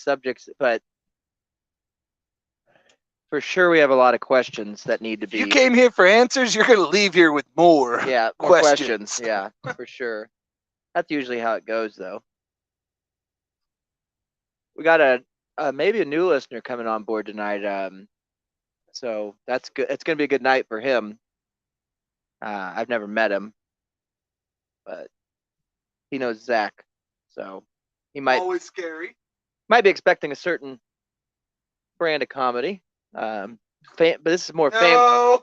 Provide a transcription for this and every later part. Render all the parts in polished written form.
subjects, but for sure we have a lot of questions that need to be. You came here for answers. You're gonna leave here with more. Yeah, more questions. Yeah, for sure. That's usually how it goes, though. We got maybe a new listener coming on board tonight. So that's good. It's gonna be a good night for him. I've never met him, but he knows Zach, so he might Always scary. be expecting a certain brand of comedy. But this is more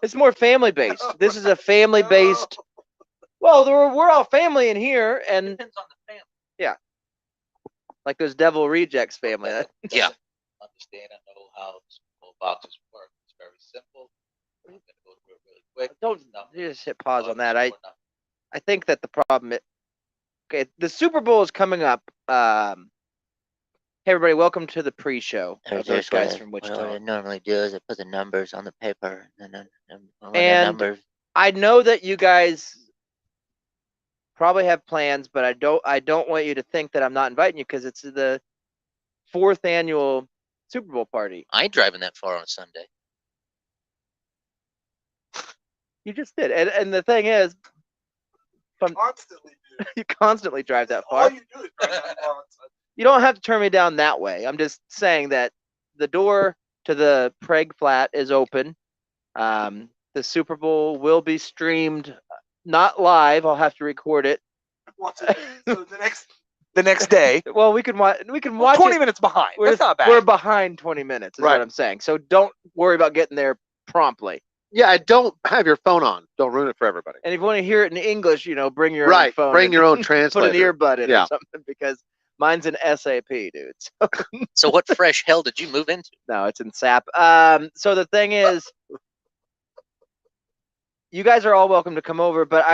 It's more family based. No. This is a family based. Well, we're all family in here, and Depends on the family. yeah, like those Devil Rejects family. Yeah. Understand and know how small boxes work. It's very simple. I'm gonna go through it really quick. Don't you just hit pause on that. I I think that the problem. Okay, the Super Bowl is coming up. Hey everybody, welcome to the pre-show of those guys from Wichita. What I normally do is I put the numbers on the paper, and then And numbers. I know that you guys probably have plans, but I don't want you to think that I'm not inviting you because it's the 4th annual Super Bowl party. I ain't driving that far on a Sunday. You just did, and the thing is, Constantly do. you constantly drive that All far. you do is drive that far on Sunday. You don't have to turn me down that way. I'm just saying that the door to the Prague Flat is open. The Super Bowl will be streamed, not live. I'll have to record it. Watch it. So the next day. Well, we can watch. We can watch 20 it. minutes behind. We're That's not bad. We're behind 20 minutes, is Right. what I'm saying. So don't worry about getting there promptly. Yeah, don't have your phone on. Don't ruin it for everybody. And if you want to hear it in English, bring your own Right, phone. bring and your own put translator. an earbud in Yeah. or something because mine's an SAP, dude. So, So what fresh hell did you move into? no, it's in SAP. So the thing is, you guys are all welcome to come over, but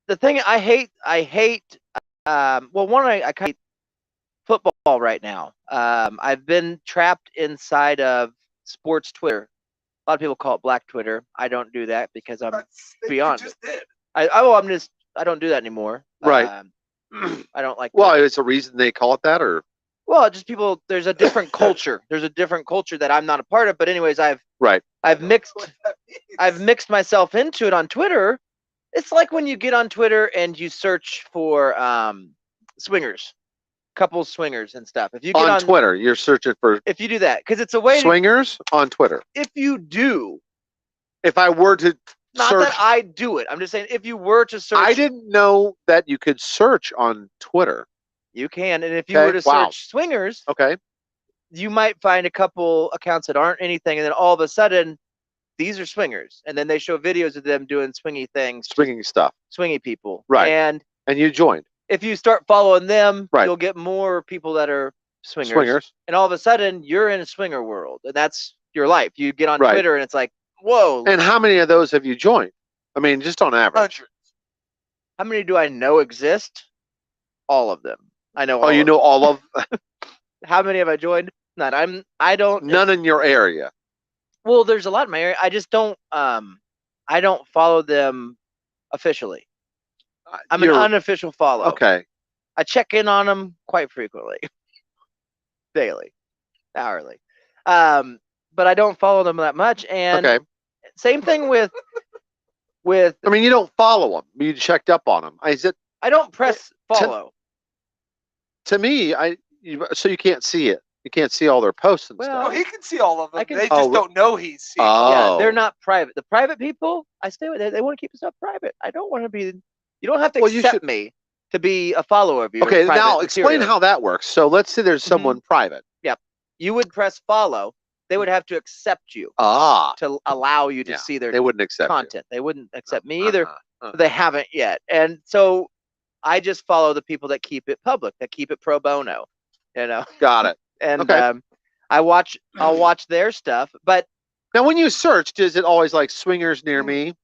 the thing I hate. Well, one, I kind of hate football right now. I've been trapped inside of sports Twitter. A lot of people call it Black Twitter. I don't do that because I'm beyond You it. just did. I don't do that anymore. Right. I don't like. Well, it's a reason they call it that, or Well, just people. There's a different culture. There's a different culture that I'm not a part of. But anyways, right. I've mixed What that means. I've mixed myself into it on Twitter. It's like when you get on Twitter and you search for swingers, couples swingers and stuff. If you get On Twitter, you're searching for if you do that, because it's a way to, swingers on Twitter. if you do, If I were to not search, that I do it. I'm just saying if you were to search, I didn't know that you could search on Twitter. you can. And if you Okay, were to wow. search swingers, Okay. you might find a couple accounts that aren't anything, and then all of a sudden, these are swingers, and then they show videos of them doing swingy things, Swinging stuff. swingy people. Right. And And you joined. if you start following them, Right. you'll get more people that are swingers. Swingers. And all of a sudden, you're in a swinger world, and that's your life. You get on Right. Twitter, and it's like, whoa, And how many of those have you joined? I mean, just on average. Hundreds. how many do I know exist? All of them. I know. Oh, you know all of how many have I joined? None. I don't. none in your area. Well, there's a lot in my area. I just don't. I don't follow them officially. I'm an You're- unofficial follow. Okay. I check in on them quite frequently, daily, hourly. But I don't follow them that much. And Okay. same thing with. I mean, you don't follow them. You checked up on them. Is it I don't press follow. to me? So you can't see it. You can't see all their posts and Well, No, stuff. he can see all of them. I can- They Oh, just don't know he's seeing. Yeah, Oh. they're not private. The private people, I stay with. They want to keep the stuff private. I don't want to be. You don't have to Well, you accept should- me to be a follower of you. Okay. Now explain how that works. So let's say there's someone private. you would press follow. They would have to accept you Ah. to allow you to Yeah, see their They wouldn't accept you. content. They wouldn't accept me either. Uh-huh. They haven't yet. And so I just follow the people that keep it public, that keep it pro bono, Got it. and Okay. I'll watch their stuff, but Now, when you search, is it always like swingers near me?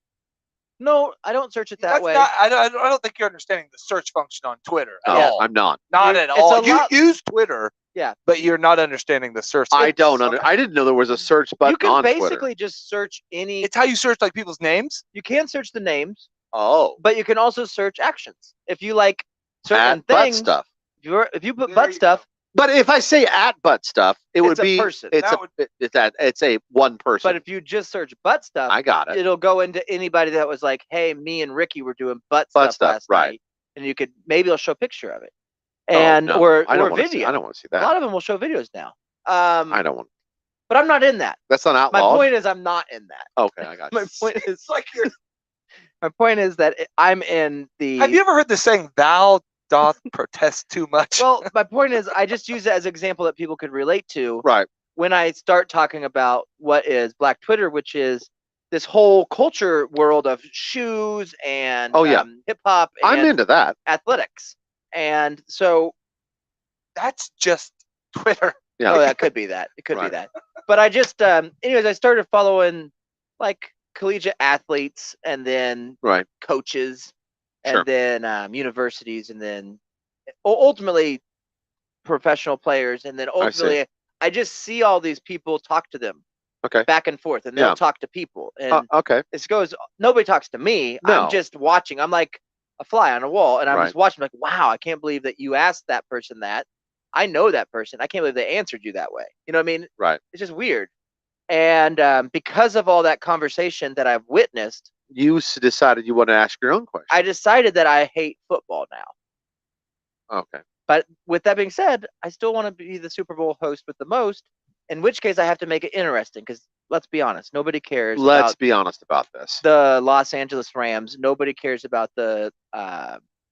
no, I don't search it that That's way. not, I don't think you're understanding the search function on Twitter at No, all. I'm not. Not You- at it's all. a You lot- use Twitter, Yeah. but you're not understanding the search. I don't. Okay. I didn't know there was a search button You can on basically Twitter. just search any. It's how you search like people's names. You can search the names, Oh, but you can also search actions. If you like certain at butt things, stuff. if you put There butt you stuff, But if I say at butt stuff, it would a be person. It's a one person. But if you just search butt stuff, I got it. It'll go into anybody that was like, "Hey, me and Ricky were doing butt stuff last right. night," and you could maybe it'll show a picture of it, and no, or I don't video. I don't want to see A that. lot of them will show videos now. I don't want. But I'm not in that. That's not My outlawed. point is, I'm not in that. Okay, I got you. My point is, It's like you're. my point is that I'm in the. Have you ever heard the saying "Thou doth protest too much"? Well, my point is, I just use it as an example that people could relate to. Right. When I start talking about what is Black Twitter, which is this whole culture world of shoes and hip hop. I'm into that. Athletics, and so that's just Twitter. Yeah. Oh, that could be that. It could be Right. that. But I just, anyways, I started following like collegiate athletes, and then Right. coaches, and Sure. then universities, and then ultimately professional players, and then ultimately I just see all these people talk to them. Okay. Back and forth, and they'll talk to people, and okay. it goes. Nobody talks to me. No. I'm just watching. I'm like a fly on a wall, and I'm Right. just watching. Like, wow, I can't believe that you asked that person that. I know that person. I can't believe they answered you that way. You know what I mean? Right. It's just weird. And because of all that conversation that I've witnessed, You decided you want to ask your own question. I decided that I hate football now. Okay. But with that being said, I still want to be the Super Bowl host with the most, in which case I have to make it interesting, because let's be honest, nobody cares Let's about be honest about this. the Los Angeles Rams. Nobody cares about the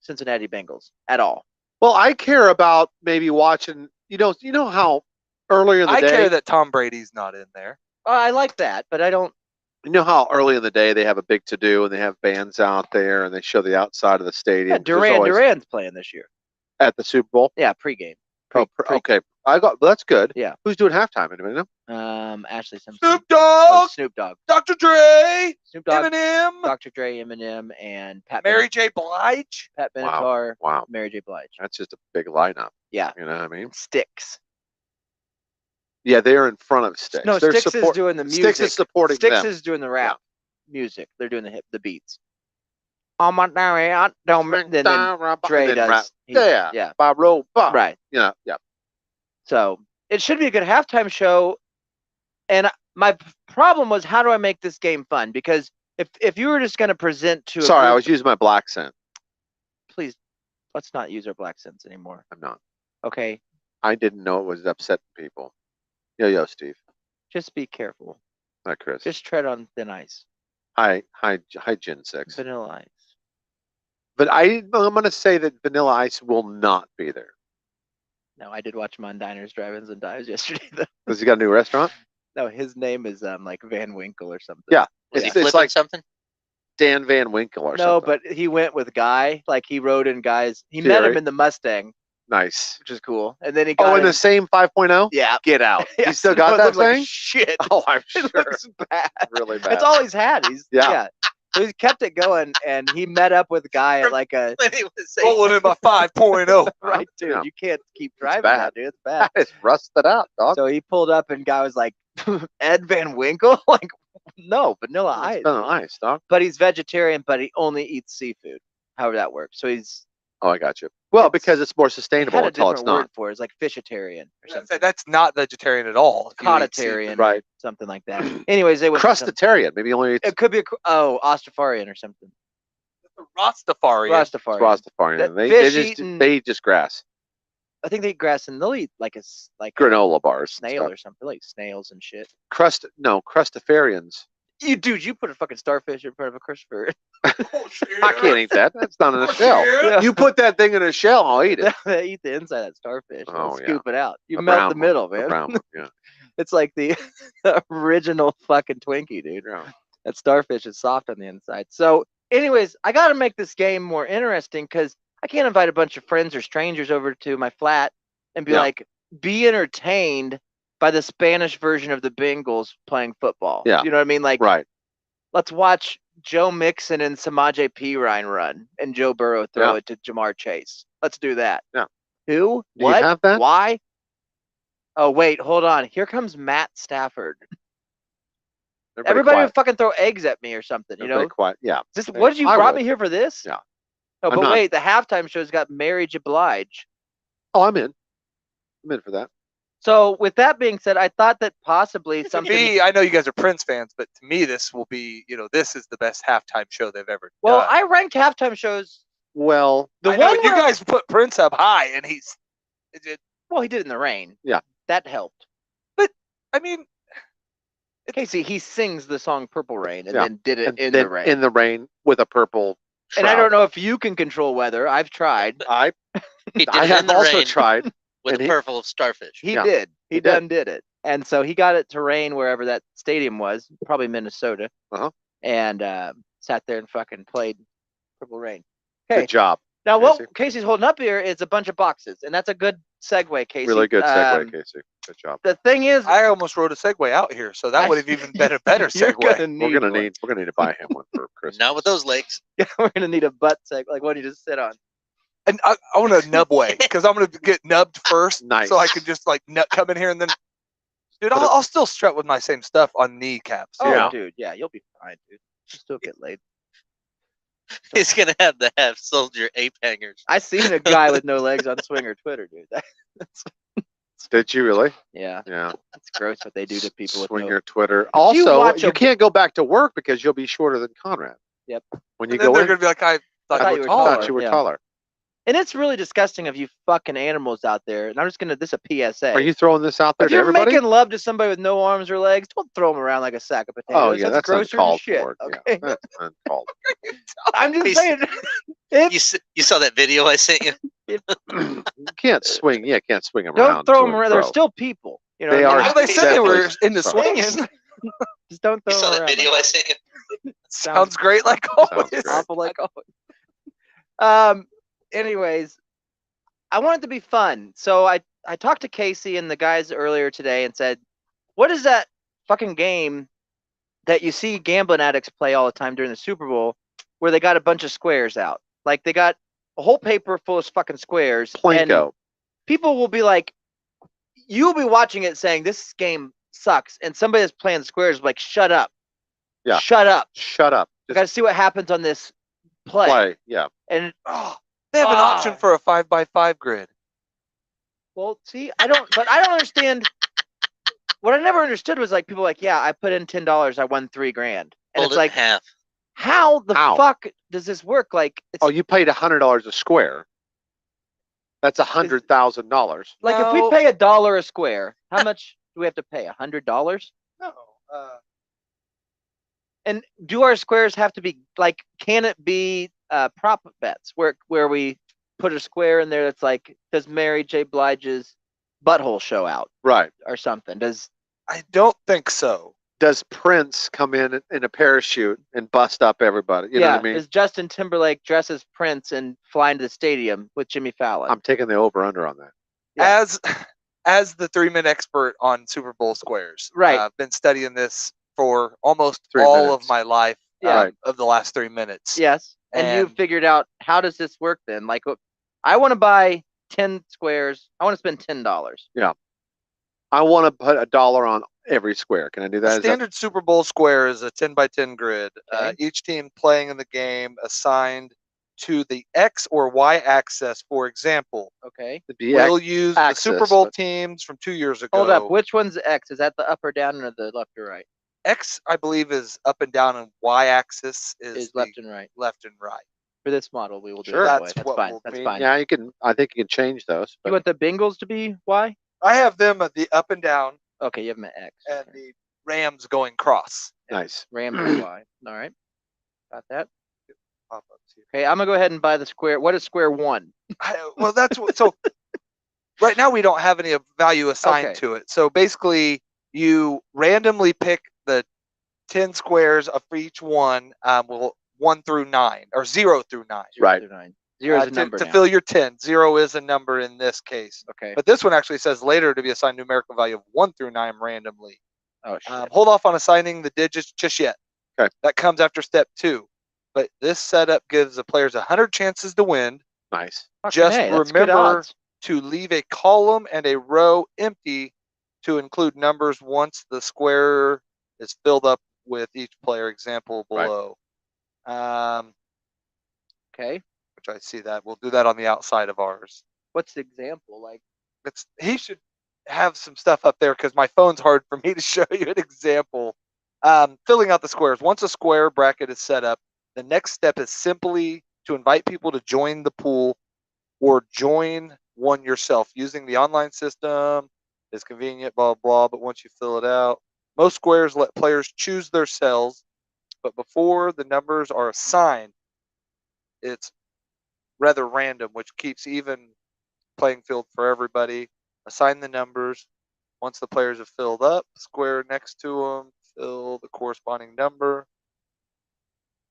Cincinnati Bengals at all. Well, I care about maybe watching. You know how earlier in the I day. care that Tom Brady's not in there. I like that, but I don't. You know how early in the day they have a big to do and they have bands out there and they show the outside of the stadium. Yeah, 'cause there's always- Duran's playing this year. at the Super Bowl. Yeah, pregame. Okay, that's good. Yeah. Who's doing halftime? Anybody know? Ashley Simpson. Snoop Oh, Dogg, Snoop Dogg. Dr. Dre, Snoop Dogg. Eminem, Dr. Dre, Eminem, and Mary J. Blige. Pat Benatar, Wow, Mary J. Blige. that's just a big lineup. Yeah. You know what I mean? Sticks. Yeah, they're in front of Sticks. No, They're Sticks is doing the music. Sticks is supporting Sticks them. is doing the rap music. They're doing the beats. On my then Dre then does. rap. he- Yeah. Yeah. Bob Roll. Bob. Right. Yeah. So it should be a good halftime show. And my problem was, how do I make this game fun? Because if you were just going to present to Sorry, a I group, was using my black scent. please, let's not use our black sense anymore. I'm not. Okay, I didn't know it was upsetting people. Yo, Steve. just be careful. Hi, Chris. Just tread on thin ice. Hi, Gen 6. Vanilla ice. But I'm going to say that Vanilla Ice will not be there. No, I did watch him on Diners, Drive-Ins, and Dives yesterday, though. Because he got a new restaurant? No, his name is like Van Winkle or something. Yeah. Was he It's flipping like something? Dan Van Winkle or No, something. but he went with Guy. Like, he rode in Guy's. He met him Theory. in the Mustang, Nice. which is cool. And then he got Oh, in him- the same 5.0? Yeah. Get out. Yeah, You still no, got it that looked like thing? shit. Oh, I'm It sure. looks bad. Really bad. That's all he's had. Yeah. So he's kept it going, and he met up with Guy at like a When he was saying, Rolling in my 5.0. right, dude. Yeah. You can't keep driving bad. that, dude. It's bad. It's rusted out, dog. So he pulled up, and Guy was like, "Ed Van Winkle?" Like, no, Vanilla Ice. It's Vanilla Ice, dog. But he's vegetarian, but he only eats seafood. However that works. So he's Oh, I got you. Well, It's- because it's more had sustainable a until it's different word not. for it. It's like fishitarian or something. That's not vegetarian at all. if you eat Cotitarian, seafood. Right. something like that. Anyways, they went to some- Crustitarian. Maybe only it's It could be Ostafarian or something. Rastafarian. Rastafarian. Rastafarian. That They fish just eating- they eat just grass. I think they eat grass, and they'll eat like a Granola bars. and snail stuff. or something, like snails and shit. Crustafarians. You put a fucking starfish in front of a Christopher. I can't eat that. That's not in a shell. Yeah. You put that thing in a shell, I'll eat it. They eat the inside of that starfish. They'll Oh, yeah. scoop it out. You A melt brown the one, middle, a man. brown one, yeah. It's like the original fucking Twinkie, dude. Yeah. That starfish is soft on the inside. So, anyways, I got to make this game more interesting, because I can't invite a bunch of friends or strangers over to my flat and be Yeah. like, be entertained by the Spanish version of the Bengals playing football. Yeah. You know what I mean? Like, Right. let's watch Joe Mixon and Samaje Perine run, and Joe Burrow throw Yeah. it to Jamar Chase. Let's do that. Yeah. Who? Do What? you have that? Why? Oh, wait, hold on. Here comes Matt Stafford. Everybody quiet. would fucking throw eggs at me or something, you Everybody know? quiet. Yeah. What did you I brought would. me here for this? Yeah. Oh, I'm but not- wait, the halftime show's got Mary J. Blige. Oh, I'm in. I'm in for that. So with that being said, I thought that possibly To something. me, I know you guys are Prince fans, but to me, this will be, this is the best halftime show they've ever Well, done. I ranked halftime shows. Well, The I know one you where, guys put Prince up high, and well, he did it in the rain. Yeah. That helped. I mean, Casey, he sings the song "Purple Rain" and Yeah. then did it and in then the rain. in the rain with a purple shroud. And I don't know if you can control weather. I've tried. I He did I it have in the also rain tried. with and a he- purple starfish. He Yeah, did. he He did. done did it. And so he got it to rain wherever that stadium was, probably Minnesota. Uh-huh. And sat there and fucking played Purple Rain. Okay. Good job. Now, Casey. what Casey's holding up here is a bunch of boxes, and that's a good segue, Casey. Really good segue, Casey. Good job. The thing is, I almost wrote a segue out here, so that would have even been a better you're segue. gonna We're gonna need to buy him one for Christmas. Not with those legs. we're gonna need a butt segue, like one you just sit on. And I want a nub way because I'm gonna get nubbed first, Nice. so I can just like come in here and then, dude, I'll still strut with my same stuff on kneecaps. Oh, Yeah. dude, yeah, you'll be fine, dude. You'll still get laid. He's gonna have to have soldier ape hangers. I seen a guy with no legs on Swinger Twitter, dude. Did you really? Yeah, Yeah. it's gross what they do to people with Swing no. your Twitter. you Also, watch you a- can't go back to work because you'll be shorter than Conrad. Yep. When And you then go they're in, gonna be like, I thought, thought you you were were taller. thought you were yeah. taller. And it's really disgusting of you fucking animals out there. And I'm just gonna this a PSA. Are you throwing this out there if to you're everybody? making love to somebody with no arms or legs, don't throw them around like a sack of potatoes. Oh yeah, that's grosser than uncalled shit. for. Okay, Yeah, that's uncalled. I'm just He's- saying. You saw that video I sent you? You can't swing. Yeah, can't swing them Don't around. throw to them and around. They're fro. still people. You know They what I are mean? Well, they said they were definitely into sorry. swinging. Just don't You throw saw them that around. video like I sent you? Sounds great, like Sounds always. great. awful like always. Anyways, I want it to be fun. So I talked to Casey and the guys earlier today and said, what is that fucking game that you see gambling addicts play all the time during the Super Bowl where they got a bunch of squares out? Like they got a whole paper full of fucking squares. And Plinko. people will be like, you'll be watching it saying this game sucks. And somebody that's playing squares will be like, shut up. Yeah. Shut up. Shut up. I got to see what happens on this play. Yeah. And Oh, they have an option for a 5x5 grid. well, see, I don't understand. What I never understood was like people like, yeah, I put in $10, I won $3,000, and Fold it's it like, in half. how the How? fuck does this work? Like, it's Oh, you paid $100 a square. That's $100,000. like if we No. pay $1 a square, how much do we have to pay? $100? No. And do our squares have to be like? Can it be prop bets where we put a square in there that's like, does Mary J. Blige's butthole show out Right. or something? Does I don't think so. Does Prince come in a parachute and bust up everybody? You know what I mean? Does Justin Timberlake dress as Prince and fly into the stadium with Jimmy Fallon? I'm taking the over under on that. Yeah. As the 3-minute expert on Super Bowl squares, Right. I've been studying this for almost 3 all minutes. of my life. Yeah. Right. Of the last 3 minutes. Yes. And you And- figured out, how does this work then? Like, I want to buy 10 squares. I want to spend $10. I want to put $1 on every square. Can I do The that? Is that- standard Super Bowl square is a 10x10 grid. Okay. Each team playing in the game assigned to the X or Y axis. For example, Okay. the we'll use the axis, Super Bowl but- teams from 2 years ago. Hold up. Which one's X? Is that the up or down or the left or right? X, I believe, is up and down, and Y axis Is the left and right. left and right. For this model, we will do Sure. it that That's way. That's what fine. will That's be. fine. Yeah, you can. I think you can change those. You but- want the Bengals to be Y? I have them at the up and down, Okay, you have them at X. and Okay. the Rams going cross. Nice. Rams are Y. All right. Got that. Pop-ups here. Okay, I'm going to go ahead and buy the square. What is square one? Well, that's what. So right now we don't have any value assigned Okay. to it. So basically, you randomly pick the 10 squares of each one. Well, 1 through 9 or 0 through 9. Right. 0 through 9. 0 is a to, number to now. fill your 10. 0 is a number in this case. Okay. But this one actually says later to be assigned numerical value of 1 through 9 randomly. Oh, shit. Hold off on assigning the digits just yet. Okay. That comes after step 2. But this setup gives the players 100 chances to win. Nice. Fucking just A, that's good remember odds. to leave a column and a row empty to include numbers once the square is filled up with each player. Example Right. below. Okay. Which I see that. We'll do that on the outside of ours. What's the example? Like, he should have some stuff up there because my phone's hard for me to show you an example. Filling out the squares. Once a square bracket is set up, the next step is simply to invite people to join the pool or join one yourself. Using the online system is convenient, blah, blah, but once you fill it out, most squares let players choose their cells, but before the numbers are assigned, it's rather random, which keeps even playing field for everybody. Assign the numbers. Once the players have filled up, square next to them, fill the corresponding number.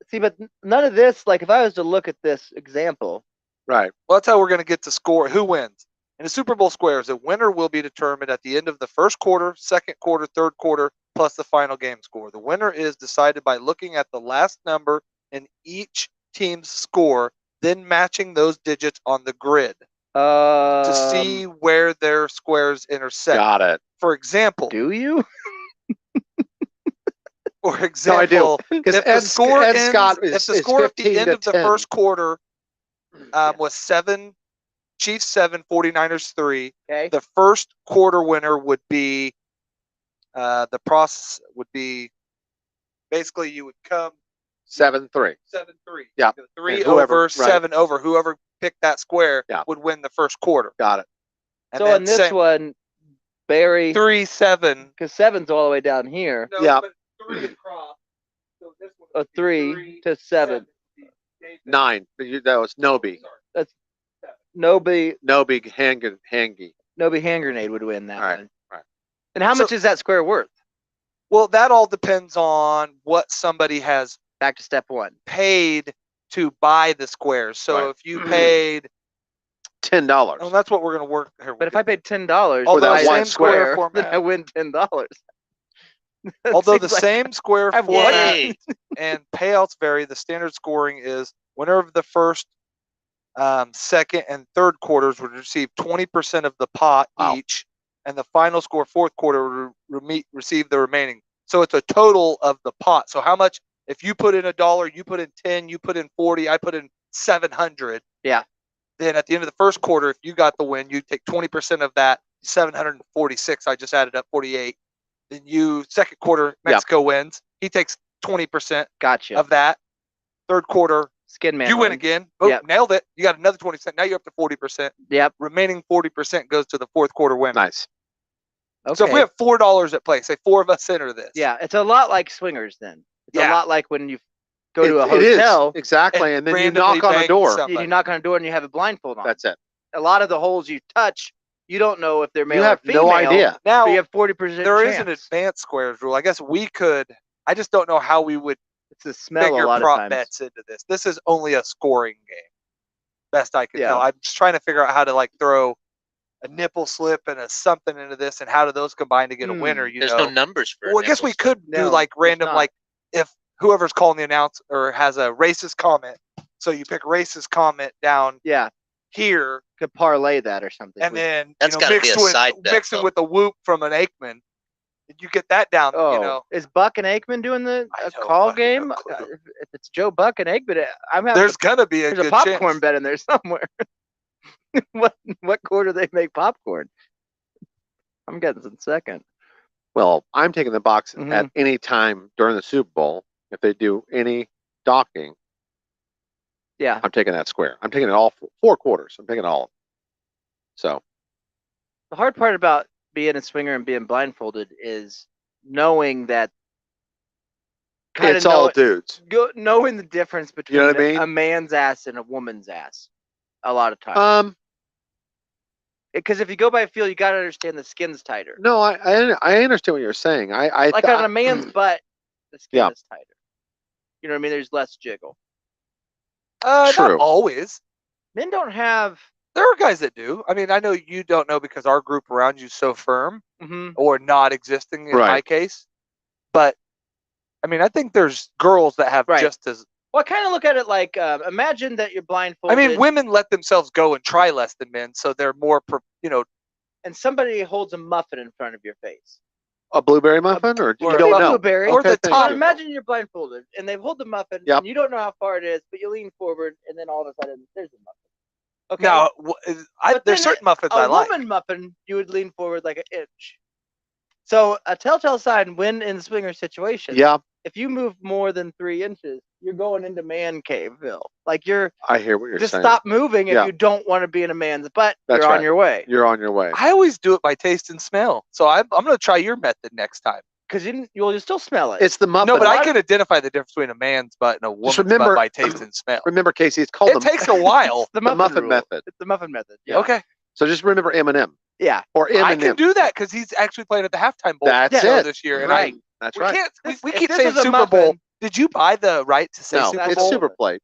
See, but none of this, like if I was to look at this example, Right. Well, that's how we're going to get to score. Who wins? In the Super Bowl squares, the winner will be determined at the end of the first quarter, second quarter, third quarter, plus the final game score. The winner is decided by looking at the last number in each team's score, then matching those digits on the grid to see where their squares intersect. Got it. For example, do you? for example, Because if the Ed score ends, Scott if is the score at the 15 end to of the 10. first quarter was 7, Chiefs 7, 49ers 3, Okay. the first quarter winner would be the process would be basically you would come 7-3. 7-3. Yeah. 3 And whoever- over, right. 7 over. Whoever picked that square Yeah. would win the first quarter. Got it. And So then in this one, Barry, 3-7. because 7's all the way down here, No, Yeah. but 3 across. So this one a would be 3 to 7. 9. That was Nobi. That's Nobi Hangy. hand grenade would win that Right, one. right. And how So- much is that square worth? Well, that all depends on what somebody has Back to step 1. paid to buy the squares. So Right. if you paid, $10. well, that's what we're going to work here. But if I paid $10 Although to buy same that square square, format- then I win $10. That Although the seems like- same square I've won. format Yay. and payouts vary, the standard scoring is winner of the first, second, and third quarters would receive 20% of the pot Wow. each, and the final score fourth quarter would receive the remaining. So it's a total of the pot. So how much? If you put in $1, you put in 10, you put in 40, I put in 700. Yeah. Then at the end of the first quarter, if you got the win, you take 20% of that 746. I just added up 48. Then you second quarter, Mexico wins. He takes 20% Gotcha. of that. Third quarter, Skin man. you win wins. again. Boom, Yep. nailed it. You got another 20%. Now you're up to 40%. Yep. Remaining 40% goes to the fourth quarter winner. Nice. Okay. So if we have $4 at play, say 4 of us enter this. yeah, it's a lot like swingers then. It's Yeah. a lot like when you go to a It is. hotel, Exactly. And then you randomly knock on a bang door. somebody. you knock on a door and you have a blindfold on. That's it. A lot of the holes you touch, you don't know if they're male You have or female. no idea. Now, So you have 40% there is an chance. advanced squares rule. I guess we could. I just don't know how we would It's a smell figure a lot of prop times. bets into this. This is only a scoring game, best I can Yeah. tell. I'm just trying to figure out how to like throw a nipple slip and a something into this, and how do those combine to get a winner? You There's know, no numbers for. well, I guess we nipples. could do No, like there's random, not. like if whoever's calling the announce or has a racist comment, so you pick racist comment down Yeah, here, could parlay that or something. and then That's you know, gotta be mixed a with side bet, mixing though. with the whoop from an Aikman, you get that down. oh, You know, is Buck and Aikman doing the I a don't call fucking game? know, Cliff. If it's Joe Buck and Aikman, I'm having there's gonna be a there's a good popcorn chance. bet in there somewhere. what quarter they make popcorn? I'm getting some second. Well, I'm taking the box Mhm. at any time during the Super Bowl. If they do any docking, Yeah, I'm taking that square. I'm taking it all 4 quarters. I'm taking all of them. So the hard part about being a swinger and being blindfolded is knowing that. it's all dudes. Knowing the difference between know what I mean? a man's ass and a woman's ass. A lot of times. Because if you go by feel, you got to understand the skin's tighter. No, I understand what you're saying. I Like on a man's butt, the skin Yeah. is tighter. You know what I mean? There's less jiggle. Not True. always. Men don't have. There are guys that do. I mean, I know you don't know because our group around you is so firm Mhm. or not existing in my Right. case. But I mean, I think there's girls that have Right. just as. Well, I kind of look at it like imagine that you're I blindfolded. mean, women let themselves go and try less than men, so they're more, you know. and somebody holds a muffin in front of your face. a blueberry muffin, or you or don't a know. blueberry. Or the thank top. But you. imagine you're blindfolded and they hold the muffin Yep. and you don't know how far it is, but you lean forward and then all of a sudden there's a muffin. Okay. Now, But there's then certain muffins I a like. woman muffin, you would lean forward like an inch. So a telltale sign when in swinger situation, Yeah, if you move more than 3 inches, you're going into man caveville. Like you're I hear what you're just saying. stop moving if Yeah. you don't want to be in a man's butt. That's You're on right. your way. You're on your way. I always do it by taste and smell. So I'm going to try your method next time. Because you'll still smell it. It's the muffin. No, but I lot can identify the difference between a man's butt and a woman's remember- butt by taste and smell. Remember, Casey, it's called It takes a while. It's the the muffin rule. method. It's the muffin method. Yeah. Okay. So just remember Eminem Yeah. or Eminem. I can do that because he's actually playing at the halftime bowl That's show it. this year. And Right. That's we right. can't. This- We if keep this saying was a Super Bowl. muffin- Did you buy the right to say No, Super that's Bowl? it's Super Plate.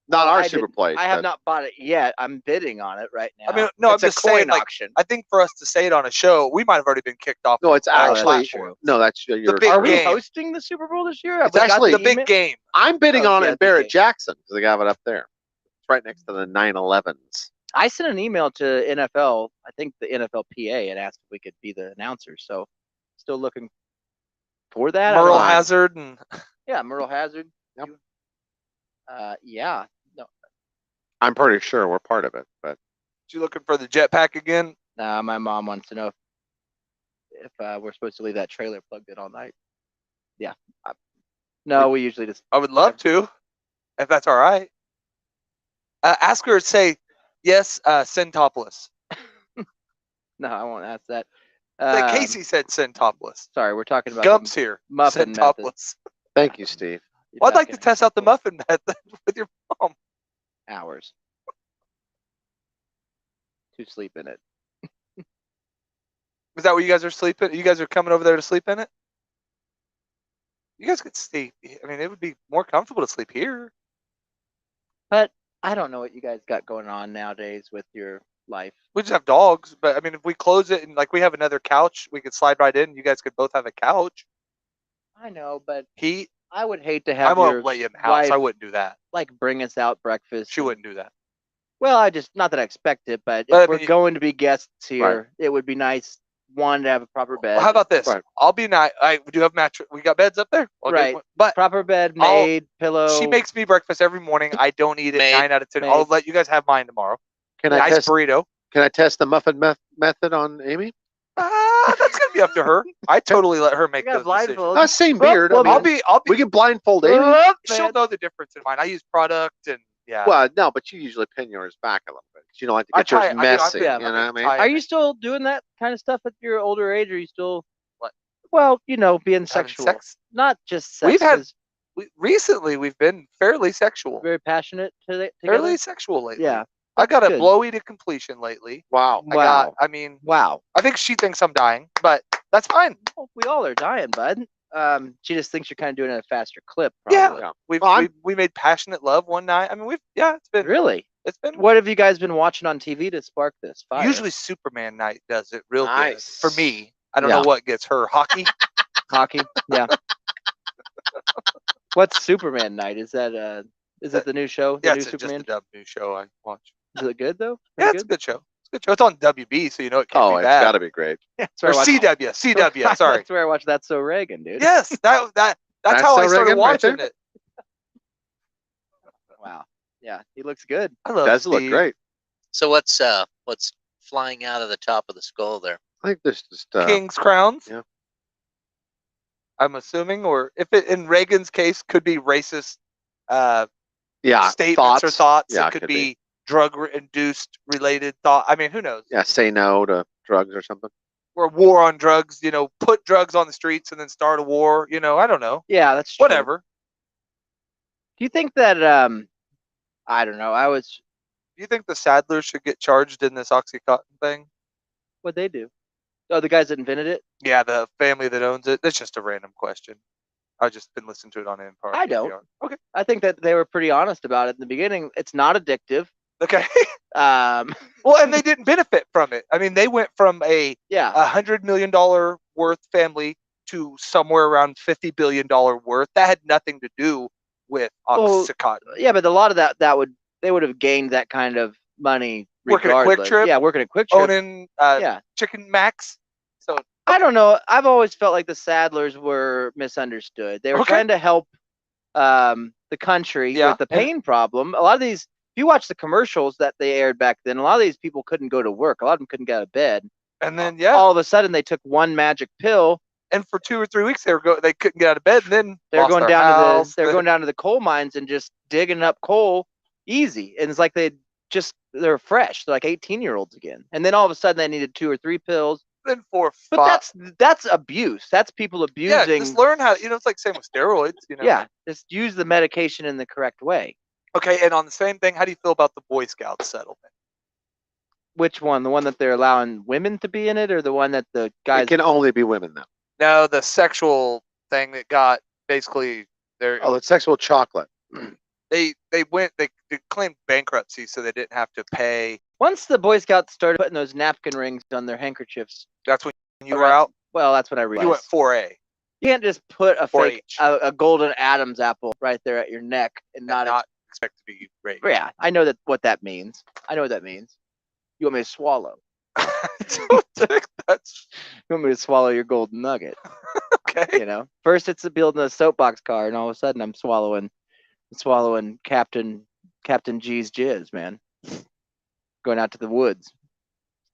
Not Well, our I Super didn't- Plate. I have but- not bought it yet. I'm bidding on it right now. I mean, no, it's I'm a just coin saying, like, auction. I think for us to say it on a show, we might have already been kicked off. No, it's of all actually platforms. no. That's your. big Are we game. hosting the Super Bowl this year? It's We got actually The the big email? game. I'm bidding Oh, on yeah, it in the big Barrett game. Jackson because they have it up there. It's right next to the 911s. I sent an email to NFL, I think the NFLPA, and asked if we could be the announcers. So still looking for that. I Merle don't know. Hazard and Yeah, Merle Hazard. Yep. Yeah. No, I'm pretty sure we're part of it, but you looking for the jetpack again? my mom wants to know if we're supposed to leave that trailer plugged in all night. Yeah. No, we usually just. I would love to, if that's all right. Ask her to say yes. Send topless. No, I won't ask that. Casey said send topless. Sorry, we're talking about Gump's here. muffin Send method. topless. thank you, Steve. You're Well, I'd like to talking test out the muffin method with your mom. hours to sleep in it. Is that where you guys are sleeping? You guys are coming over there to sleep in it? You guys could sleep. I mean, it would be more comfortable to sleep here. But I don't know what you guys got going on nowadays with your life. We just have dogs, but I mean, if we close it and like we have another couch, we could slide right in. You guys could both have a couch. I know, but He, I would hate to I have won't your let you in the house. wife I wouldn't do that. like bring us out breakfast. She wouldn't do that. Well, I just not that I expect it, but But, I if we're mean, going to be guests here, it would be nice one to have a proper bed. Well, how about this? Right. I'll be nice. I do have mattress. We got beds up there. I'll get Right. one. But proper bed, I'll- made, pillow. she makes me breakfast every morning. I don't eat it. Made. 9 out of 10. I'll Made. let you guys have mine tomorrow. Can I Nice test? burrito. Can I test the muffin method on Amy? That's gonna be up to her. I totally let her make got those decisions. blindfold. Same Well, beard. well, I mean, I'll be. we can blindfold Amy. Look, She'll man. know the difference in mine. I use product and yeah. Well, no, but you usually pin yours back a little bit. 'Cause you don't like to I get yours try- I do- I messy. do, yeah, you know what I mean? I- Are you still doing that kind of stuff at your older age? Or are you still What? Well, being Having sexual, sex? not just sex. We've had- 'cause Recently, we've been fairly sexual. very passionate together. Fairly sexual lately. Yeah. I got a good. blowy to completion lately. Wow. Wow. I mean, Wow. I think she thinks I'm dying, but that's fine. Well, we all are dying, bud. She just thinks you're kind of doing it at a faster clip. Yeah. Probably. We made passionate love one night. I mean, Really? it's been What have you guys been watching on TV to spark this fire? usually Superman night does it real Nice. good for me. I don't Yeah. know what gets her hockey. hockey. Yeah. What's Superman Night? Is that the new show? The Yeah, new it's just Superman? a dumb new show I watch. Is it good though? Yeah, Pretty it's a good show. It's a good show. It's on WB, so you know it can't Oh, be it's bad. got to be great. That's Or where I watch- CW. CW. Sorry. That's where I watch That's So Reagan, dude. Yes, that's That's how I so started Reagan right watching there? it. Wow. Yeah, he looks good. I love Does look Steve. great. So what's flying out of the top of the skull there? I think there's just King's crowns. yeah. I'm assuming, or if it in Reagan's case could be racist yeah statements or thoughts. Yeah, it could be drug-induced related thought. I mean, who knows? Yeah, say no to drugs or something. Or war on drugs. You know, put drugs on the streets and then start a war. You know, I don't know. Yeah, that's true. Whatever. Do you think that I don't know. Do you think the Sadlers should get charged in this OxyContin thing? What'd they do? Oh, the guys that invented it? Yeah, the family that owns it. That's just a random question. I've just been listening to it on Empire. I don't. Okay. I think that they were pretty honest about it in the beginning. It's not addictive. Okay. Um, Well, and they didn't benefit from it. I mean, they went from a yeah. $100 million worth family to somewhere around $50 billion worth. That had nothing to do with Well, OxyContin. Yeah, but a lot of they would have gained that kind of money Working at Quick regardless. Trip? Yeah, working at Quick Trip. Owning Yeah. Chicken Max. So I don't know. I've always felt like the Sadlers were misunderstood. They were Okay. trying to help the country Yeah, with the and- pain problem. A lot of these you watch the commercials that they aired back then, a lot of these people couldn't go to work. A lot of them couldn't get out of bed. And then all of a sudden they took one magic pill. and for 2 or 3 weeks they couldn't get out of bed, and then They're lost going their down house. to the going down to the coal mines and just digging up coal easy. And it's like they're fresh. They're like 18-year-olds again. And then all of a sudden they needed 2 or 3 pills. Then for But that's abuse. That's people abusing. Yeah, just learn how. It's like same with steroids. Yeah, just use the medication in the correct way. Okay, and on the same thing, how do you feel about the Boy Scouts settlement? Which one? The one that they're allowing women to be in it, or the one that the guys? It can only be women now. No, the sexual thing that got basically their. Oh, it's sexual chocolate. They claimed bankruptcy, so they didn't have to pay. Once the Boy Scouts started putting those napkin rings on their handkerchiefs, That's when you were out. well, that's what I realized. You went 4A. You can't just put a fake, 4-H. a golden Adam's apple right there at your neck and Not not. expect to be raped. Yeah, I know what that means. I know what that means. You want me to swallow? That's You want me to swallow your golden nugget? okay. You know, first it's building a soapbox car, and all of a sudden I'm swallowing Captain G's jizz, man. Going out to the woods.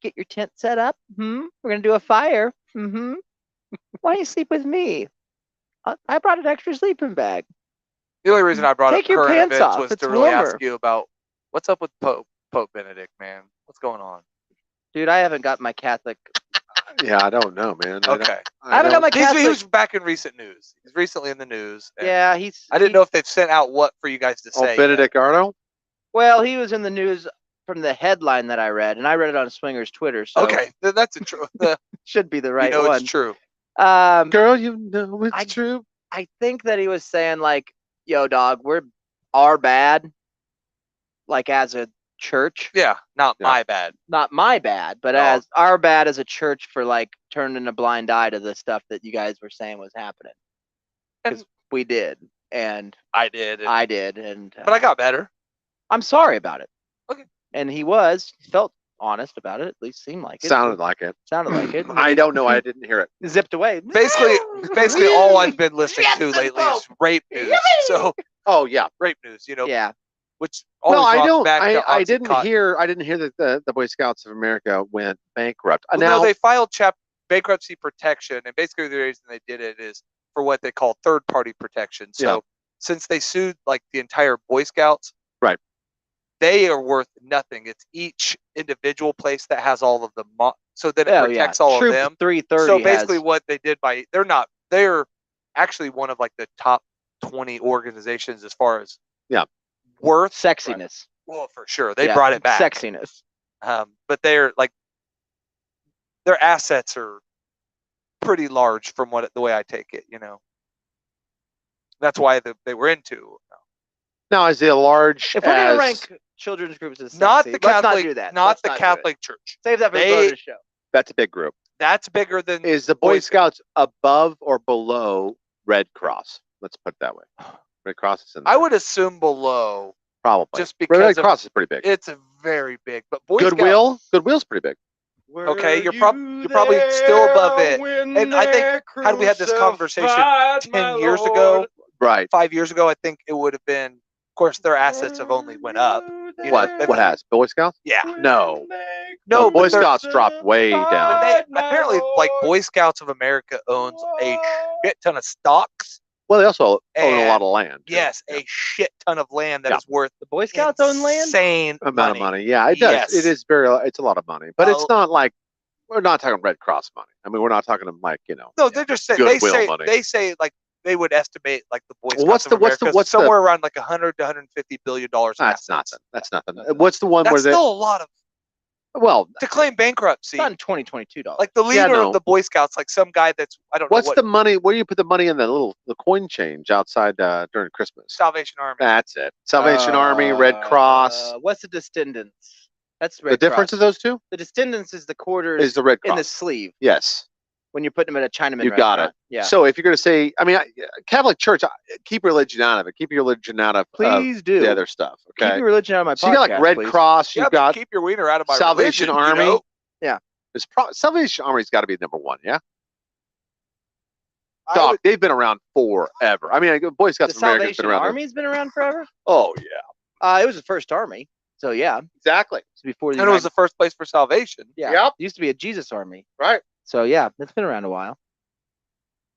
Get your tent set up. We're gonna do a fire. Why don't you sleep with me? I brought an extra sleeping bag. The only reason I brought Take up your current pants events off. was It's to really warmer. ask you about what's up with Pope Benedict, man. What's going on? Dude, I haven't got my Catholic. Yeah, I don't know, man. Okay. I haven't got my He Catholic. was back in recent news. He's recently in the news. and Yeah, I didn't know if they've sent out what for you guys to say. Oh, Benedict Arno? Well, he was in the news from the headline that I read, and I read it on Swinger's Twitter, so Okay, then that's a true. should be the right you know one. it's true. Girl, you know it's true. I think that he was saying like, "Yo, dog, we're our bad." Like as a church, Yeah, not Yeah. my bad. not my bad, but Oh. as our bad as a church for like turning a blind eye to the stuff that you guys were saying was happening. Because And we did, and I did. I did, and but I got better. I'm sorry about it. Okay. And he felt honest about it. At least seemed like it. Sounded like it. Sounded like it. I don't know. I didn't hear it. Zipped away. Basically, all I've been listening to lately is rape news. So Oh yeah. rape news, Yeah. which always No, I rocks don't. back to I didn't Oxycontin. hear. I didn't hear that the Boy Scouts of America went bankrupt. Well, Now no, they filed bankruptcy protection, and basically the reason they did it is for what they call third-party protection. So Yeah. since they sued like the entire Boy Scouts, Right. they are worth nothing. It's each individual place that has all of the so that it protects all Troop of them. 330 So basically, has, what they did they're actually one of like the top 20 organizations as far as worth. sexiness. Well, for sure, they Yeah, brought it back. Sexiness. But they're like their assets are pretty large from the way I take it. That's why they were into. now is it large? If we're gonna as- rank children's groups as Not sexy, the Catholic, let's not do that. not Let's the not do it. Catholic Church. Save that for the They- bonus show. That's a big group. That's bigger than Is the Boy Scouts above or below Red Cross? Let's put it that way. Red Cross is in there. I would assume below, probably just Red because of, Cross is pretty big. it's a very big. But Boy Scouts, Goodwill's pretty big. Okay, you're probably still above it. And I think had we had this conversation 10 years ago, Right. 5 years ago, I think it would have been. Of course, their assets have only went up. You know, What has Boy Scouts? Yeah. No. No, Boy but they're- Scouts dropped way down. apparently, like Boy Scouts of America owns a shit ton of stocks. Well, they also own a And- lot of land. too. Yes, Yeah. a shit ton of land that Yeah. is worth The Boy Scouts own land. insane Amount of money. Yeah, it does. Yes. It is it's a lot of money, but it's not like we're not talking Red Cross money. I mean, we're not talking like No, they're just saying Goodwill money. they say like they would estimate like the Boy Scouts Well, what's of the- what's the- America what's the- somewhere around like 100 to 150 billion dollars. That's nothing. That's nothing. What's the one That's where they? still a lot of Well, to claim bankruptcy. It's not in 2022 dollars. Like the Yeah, leader no. of the Boy Scouts, like some guy that's I don't what's know what the money? Where do you put the money in the coin change outside during Christmas? Salvation Army. That's it. Salvation Army, Red Cross. What's the descendants? That's The Red difference Cross. of those two The descendants is the quarters is the Red Cross. in the sleeve Yes. when you're putting them at a Chinaman You got restaurant. Yeah. So if you're going to say, I mean, Catholic Church, keep religion out of it. Keep your religion out of Please do. the other stuff. Keep Okay. your religion out of my So you got podcast, like Red please. Cross. Yeah, You've but got keep your wiener out of my Salvation religion, Army. You know? Salvation Army's got to be number one. Yeah. I Doc, would- they've been around forever. I mean, Boy Scouts The of America's been Salvation around. Army's been around forever. Oh yeah. It was the First Army. So yeah, Exactly. it's before the And it was United- the first place for salvation. yeah. Yep. It used to be a Jesus Army. Right. So yeah, it's been around a while.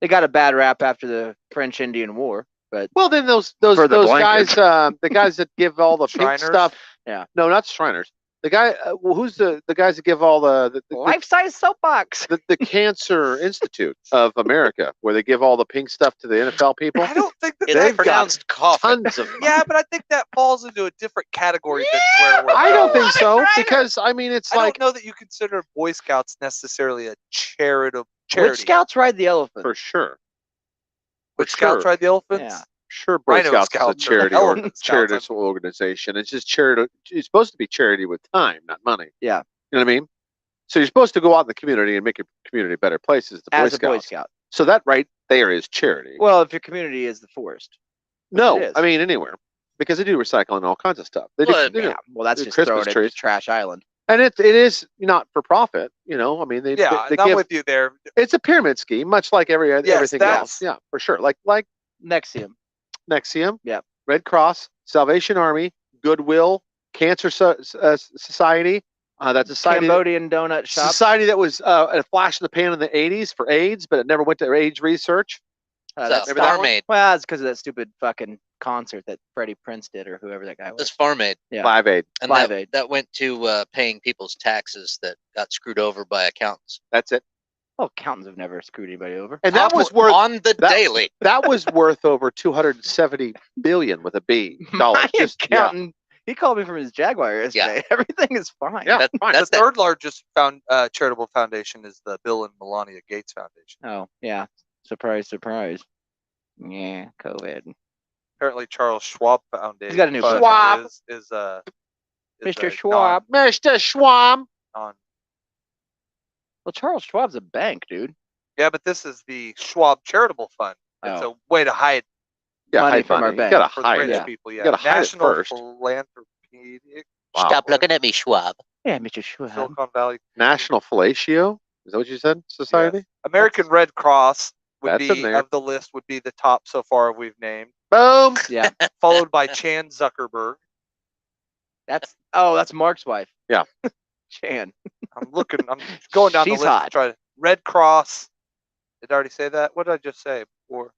They got a bad rap after the French Indian War, but Well, then those For the guys, the guys that give all the pink Shriners? stuff. Yeah. No, not Shriners. The guy, well, who's the guys that give all the life-size soapbox. the Cancer Institute of America, where they give all the pink stuff to the NFL people? I don't think that It's They've got pronounced coffin. Tons of. Yeah, but I think that falls into a different category than where we're I don't going. think so Shriners. because I mean it's I like don't know that you consider Boy Scouts necessarily a charity. Which scouts ride the elephant? for sure. Which Scouts ride the elephants? Yeah. Sure, Boy Rhino Scouts Scouts is a are charity elephant scouts. charitable organization. It's just charity. It's supposed to be charity with time, not money. Yeah. You know what I mean? So you're supposed to go out in the community and make your community a better place as the As a Boy Boy Scouts. Scout. So that right there is charity. Well, if your community is the forest. no, it is. I mean anywhere because they do recycling all kinds of stuff. They Well, do, Yeah. Well, that's the just Christmas throwing it trees. at Trash Island. and it is not for profit. You know, I mean they Yeah, they and I'm give. with you there. It's a pyramid scheme, much like everything that's- else. Yeah, for sure. Like Nexium. Nexium, Yep. Red Cross, Salvation Army, Goodwill, Cancer Society. That's a society. Cambodian donut shop. Society that was a flash in the pan in the 80s for AIDS, but it never went to AIDS research. That's It's remember that Farm Aid. well, it's because of that stupid fucking concert that Freddie Prinze did or whoever that guy was. It's Farm Aid. Yeah. Live Aid. And Live that, Aid. that went to paying people's taxes that got screwed over by accountants. That's it. Well, accountants have never screwed anybody over. And that was worth on the that- daily. that was worth over 270 billion with a B dollars. My accountant, he called me from his Jaguar yesterday. Everything is fine. Yeah, That- fine. that's The that. third largest charitable foundation is the Bill and Melania Gates Foundation. Oh, yeah. Surprise, surprise. Yeah, COVID. Apparently, Charles Schwab Foundation. He's got a new fund book. Schwab. is Mr. Schwab. Mr. Schwab. Well, Charles Schwab's a bank, dude. Yeah, but this is the Schwab Charitable Fund. It's Oh. a way to hide Yeah, Money hide from our money. bank You gotta for the hide rich it. yeah. people. Yeah, gotta hide it National first. Philanthropic Wow. Stop looking at me, Schwab. Yeah, Mr. Schwab. Silicon Valley. National Fellatio. Is that what you said? Society. American Red Cross would That's in be there. of the list would be the top so far we've named, Boom. Yeah, followed by Chan Zuckerberg. that's Mark's wife. Yeah. Chan. I'm going down She's the list hot. to try to Red Cross. Did I already say that? What did I just say before?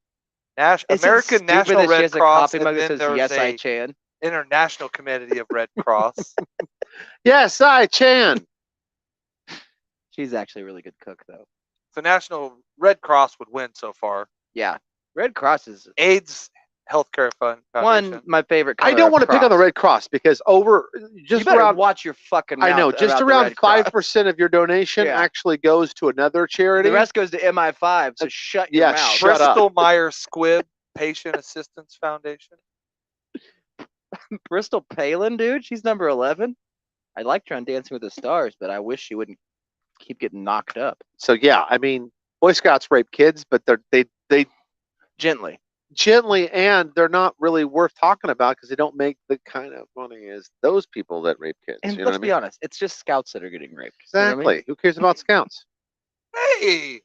Isn't it American stupid National that she Red has a Cross, coffee and mug that then says, there's "Yes, I a Chan." International Committee of Red Cross. Yes, I Chan. She's actually a really good cook, though. So National Red Cross would win so far. Yeah, Red Cross is AIDS Healthcare Fund Foundation. one my favorite. I color don't of want to pick on the cross. Red Cross because You just better around watch your fucking mouth. I know just about the around Red Cross. 5% of your donation Yeah. actually goes to another charity. The rest goes to MI5. So shut your yeah, mouth. shut up. Bristol Myers Squibb Patient Assistance Foundation. Bristol Palin, dude. She's number 11. I liked her on Dancing with the Stars, but I wish she wouldn't keep getting knocked up So yeah, I mean, Boy Scouts rape kids, but they gently. gently and they're not really worth talking about because they don't make the kind of money as those people that rape kids. And you know let's what I be mean? honest, it's just scouts that are getting raped. You know what I Exactly. mean? Who cares about Scouts? Hey,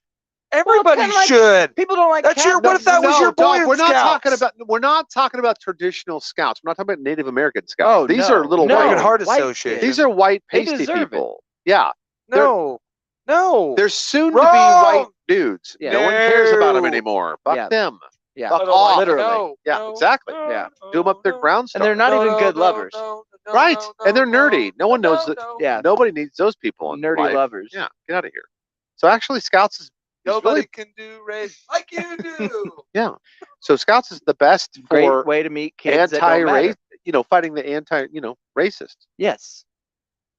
everybody kinda like- should. People don't like That's your- cats. what if that was your boy dog, in we're not Scouts? talking about traditional Scouts. We're not talking about Native American Scouts. Oh, These no. are little No. American white. Heart white Association. kids. These are white They pasty deserve it. people. Yeah, no. there's soon to be Wrong. white dudes. Yeah. No one cares about them No. anymore. Fuck Yeah. them. Yeah, Fuck I don't off. like it. literally. No, Yeah, no, exactly. no, Yeah. no, Do them up their no. ground And they're not No, even no, good no, lovers. no, no, Right. no, And they're no, nerdy. No one knows that. no. Yeah, Nobody needs those people in nerdy life. lovers. Yeah, get out of here. So actually, Scouts is Nobody really, can do race like you do. yeah. So Scouts is the best Great for way to meet kids that don't anti-race. matter. Fighting the racist. Yes,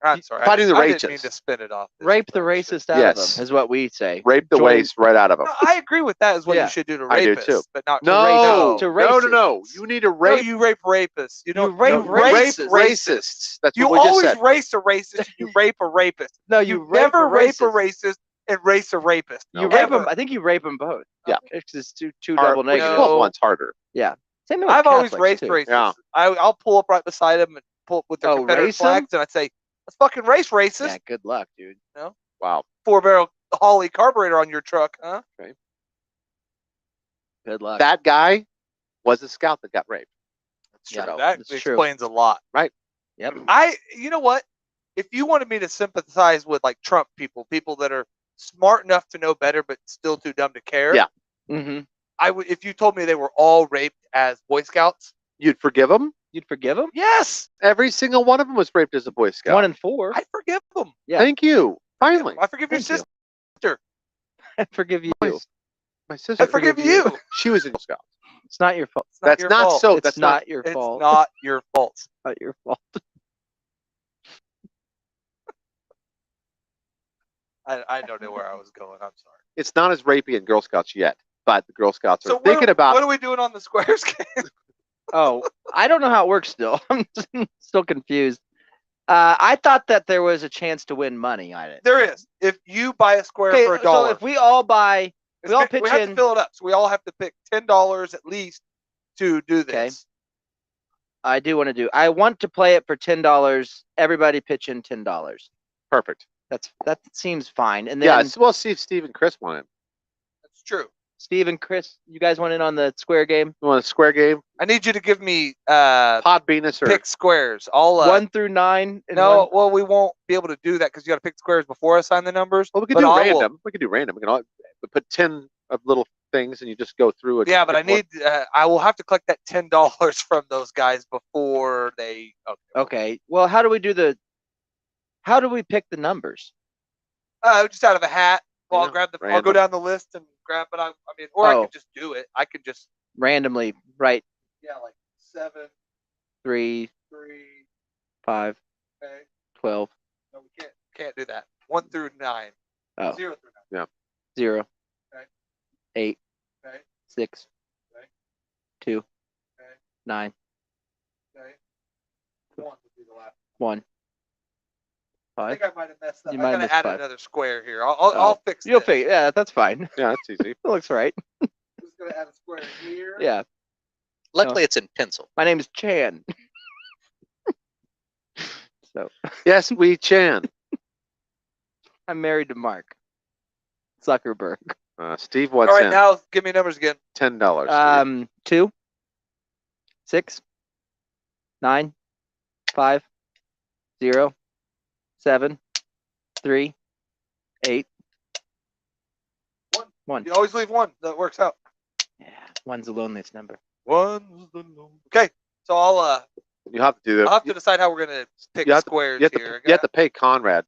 I'm sorry. Fighting the I didn't mean racists. to spin it off. this rape the direction. racist out Yes. of them is what we say. Rape the Join- waste right out of them. No, I agree with that. Is what Yeah. you should do to I do rapists, too. but not No, to no, no, no. racists. You need to No, rape. you rape rapists. You don't rape no, racists. racists. That's You what we just always said. race a racist. And you rape a rapist. No, You never rape a racist. racist and race a rapist. You No. rape them. Ever. I think you rape them both. Yeah. It's just two Hard- double well, negatives. No. one's harder. Same thing with I've always Catholics, raced too. racists. Yeah. I'll pull up right beside them and pull with their Oh, Confederate race 'em? flags, and I'd say, "Let's fucking race racist." Yeah, good luck, dude. Wow. 4-barrel Holly carburetor on your truck, huh? Good luck. That guy was a Scout that got raped. That's true. Yeah, That it's true. explains a lot. Yep. You know what? If you wanted me to sympathize with like Trump people that are smart enough to know better but still too dumb to care, Yeah. Mm-hmm. I would. If you told me they were all raped as Boy Scouts, You'd forgive them? You'd forgive him? yes, Every single one of them was raped as a Boy Scout. 1 in 4. I forgive them. Yeah. Thank you. Finally. I forgive your Thank you. sister. I forgive you. My sister. I forgive you. She was in Girl Scouts. It's not your fault. It's not That's your not fault. so. It's That's not your It's fault. not your fault. Not your fault. I don't know where I was going. I'm sorry. It's not as rapey in Girl Scouts yet, but the Girl Scouts are So thinking about. what are we doing on the squares game? Oh, I don't know how it works still. I'm still confused. I thought that there was a chance to win money on it. There is. If you buy a square Okay, for $1, so if we all buy, we all pitch we have in. to fill it up. So we all have to pick $10 at least to do this. Okay. I do want to do. I want to play it for $10. Everybody pitch in $10. Perfect. That seems fine. And then Yeah. Well, see if Steve and Chris want it. That's true. Steve and Chris, you guys want in on the square game? You want a square game? I need you to give me Pod Venus or pick squares. I'll 1 through 9. And no, well, we won't be able to do that because you got to pick squares before I assign the numbers. well, we could but do I will- random. We could do random. We can all put 10 of little things, and you just go through it. Yeah, but I need. I will have to collect that $10 from those guys before they. Okay. Well, how do we pick the numbers? Just out of a hat. Well, Yeah, I'll grab the. I'll random. go down the list and grab it. I mean, or I Oh. could just do it. I could just. Randomly, right? Yeah, like 7, 3, 3. 5, Okay. 12. No, we can't do that. 1 through 9. Oh. 0 through 9. 0. Okay. 8. Okay. 6. Okay. 2. Okay. 9. Okay. 1 would be the last. 1. I 5. think I might have messed up. You I might have gotta missed add 5. another square here. I'll fix. You'll this. figure. Yeah, that's fine. Yeah, that's easy. That looks right. I'm just gonna add a square here. Yeah. Luckily, it's in pencil. My name is Chan. So Yes, we Chan. I'm married to Mark Zuckerberg. Steve, what's All right, in? now give me numbers again. $10. 2, 6, 9, 5, 0, 7, 3, 8, 1. You always leave 1. That works out. Yeah, 1's the loneliest number. 1's the number. Okay, so I'll You have to do that. have to decide how we're gonna pick You have to- squares You have, here. you have to pay Conrad,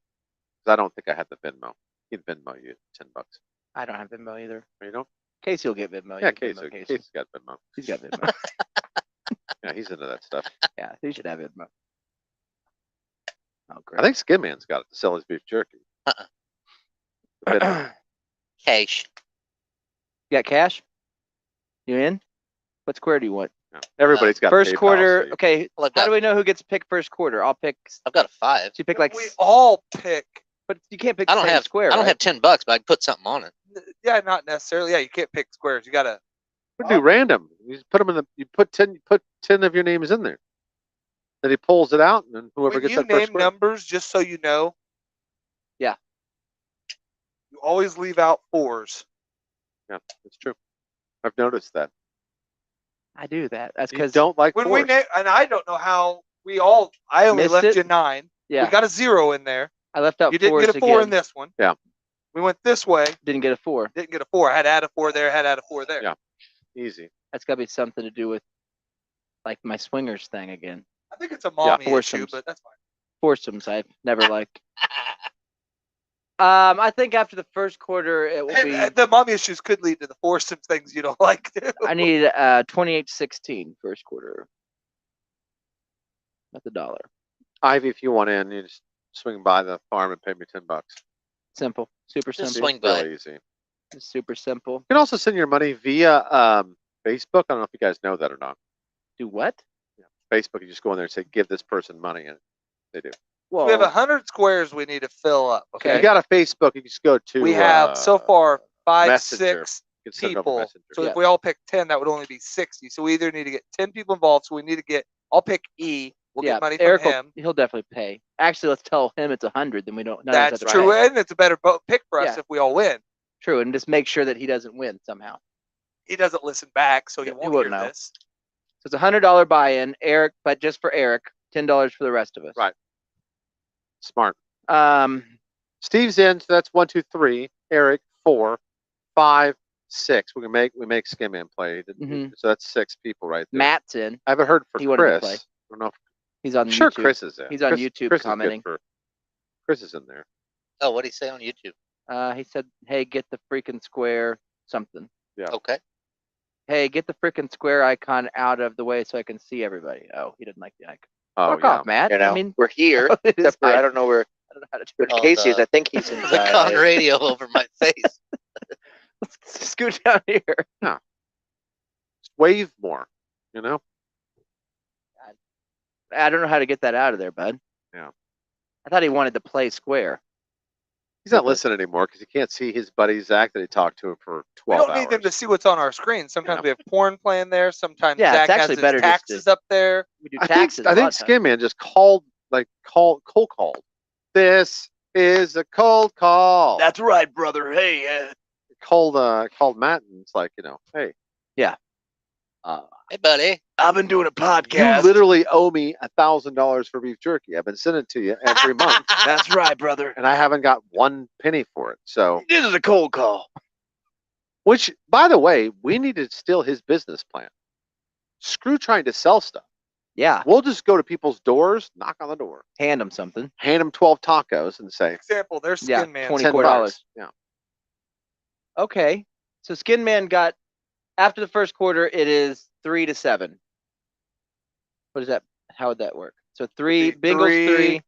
because I don't think I have the Venmo. He'd Venmo you $10. I don't have Venmo either. You know? Casey will get Venmo. Yeah, You can Casey. Venmo Casey. Casey's got Venmo. He's got Venmo. Yeah, he's into that stuff. Yeah, he should have Venmo. Oh, great. I think Skin Man's got it to sell his beef jerky. Uh-uh. The Venmo. Cash. You got cash? You in? What square do you want? Yeah. Everybody's got First PayPal, quarter. so you- Okay. Well, I've How got, do we know who gets to pick first quarter? I'll pick. I've got a 5. So you pick like. we all pick. But you can't pick. I the don't same have square. I don't right? have $10, but I can put something on it. Yeah, not necessarily. Yeah, you can't pick squares. You gotta. We do random. You just put them in the. You put 10 of your names in there. Then he pulls it out, and then whoever When gets you that first name square. numbers, just so you know. Yeah. You always leave out 4s. Yeah, that's true. I've noticed that. I do that. That's You because. don't like When we fours. name, and I don't know how we all. I only Missed left it? you 9. Yeah. We got a 0 in there. I left out You didn't fours get a 4 in again. this one. Yeah. We went this way. Didn't get a 4. Didn't get a 4. Had to add a 4 there. Had to add a 4 there. Yeah. Easy. That's got to be something to do with, like my swingers thing again. I think it's a mommy issue, foursomes. but that's fine. Foursomes I've never liked. I think after the first quarter it will be. The mommy issues could lead to the foursome things you don't like too. I need 28-16 first quarter. That's $1. Ivy, if you want in, you just swing by the farm and pay me $10. Simple, super Just simple, swing by. Really easy. You super simple. can also send your money via Facebook. I don't know if you guys know that or not. Do what? Facebook, you just go in there and say, give this person money, and they do. Well, We have 100 squares we need to fill up. If Okay. you got a Facebook, you just go to. We have so far 5, Messenger. 6 you can send it over people. Messenger. So Yeah. if we all pick 10, that would only be 60. So we either need to get 10 people involved. So we need to get. I'll pick E. We'll yeah, get money from Eric him. he'll definitely pay. Actually, let's tell him it's 100. Then we don't. none of us That's have to true, pay. and it's a better pick for us Yeah. if we all win. True, and just make sure that he doesn't win somehow. He doesn't listen back, so he Yeah, he won't won't hear know. this. it's $100 buy-in, Eric, but just for Eric, $10 for the rest of us. Right. Smart. Um, Steve's in, so that's 1, 2, 3. Eric, 4, 5, 6. We make Skin Man play. Mhm. So that's 6 people right there. Matt's in. I haven't heard for He wanted to Chris. play. I don't know if He's on I'm sure YouTube. Chris is in. He's on Chris, YouTube Chris commenting. Chris is in there. Oh, what did he say on YouTube? He said, "Hey, get the freaking square something. Yeah. Okay. Hey, get the freaking square icon out of the way so I can see everybody." Oh, he didn't like the icon. Oh, Fuck yeah. off, Matt. You know, I mean, we're here. it is Except for fine. I don't know where I don't know how to where turn it. Oh, Casey is. the- I think he's The inside. Conradio over my face. Let's scoot down here. Just wave more, you know? I don't know how to get that out of there, bud. Yeah. I thought he wanted to play square. He's not Okay. listening anymore because he can't see his buddy Zach that he talked to him for We 12 don't hours. need them to see what's on our screen. Sometimes Yeah. we have porn playing there. Sometimes Yeah, it's Zach has actually his better just to- taxes up there. We do I taxes. think, I a lot think of times. Skin Man just cold called. This is a cold call. That's right, brother. Hey, called Matt and it's like, hey, Hey, buddy. I've been doing a you podcast. literally owe me $1,000 for beef jerky. I've been sending it to you every month, That's right, brother. and I haven't got 1 penny for it. So, This is a cold call. which, by the way, we need to steal his business plan. Screw trying to sell stuff. Yeah, We'll just go to people's doors, knock on the door, hand him something. hand them 12 tacos, and say, Example, there's Yeah, Skin Man. 24 $10. $24. Yeah. Okay, so Skin Man got after the first quarter. It is 3-7. What is that? How would that work? So three, It'd be Bengals 3.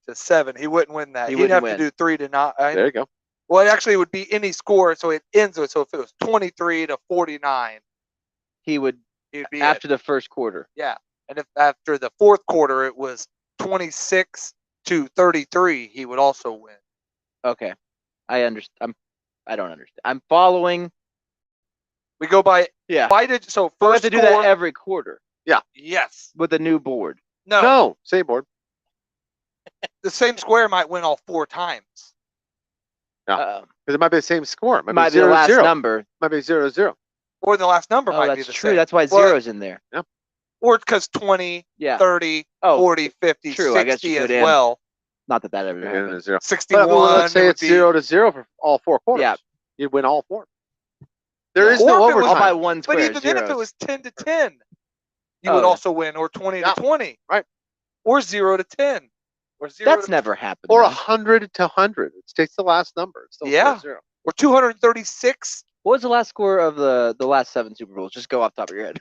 to 7. He wouldn't win that. He He'd wouldn't have win. to do 3 to 9. There you go. Well, it actually would be any score, so it ends with. So if it was 23 to 49, He would he'd be after the first quarter. yeah. And if after the fourth quarter it was 26 to 33, he would also win. Okay, I understand. I don't understand. I'm following. We go by Yeah, why did so we have first to do score? that every quarter Yes. with a new board. No, Same board. the same square might win all 4 times. Yeah. Because it might be the same score. It Might be the 0-0. last number. Might be 0-0. Or the last number Oh, might that's be the true. same. That's why Well, zero's in there. Or because 20, Yeah. 30, Oh, 40, 50, true. I guess 60 you as could end. well. not that ever And happened. a 0. 61. But let's say it it's would be- 0-0 for all 4 quarters. Yeah. You'd win all 4. There Yeah. is Or no if it was- All by overtime. one But square. even then, if it zeros. was 10 to 10, you Oh, would yeah. also win, or 20 Yeah. to 20. Right. Or 0 to 10. Or 0 That's to, never happened. Or though. 100 to 100. It takes the last number. It's still Yeah. 0-0. or 236. What was the last score of the last 7 Super Bowls? Just go off the top of your head.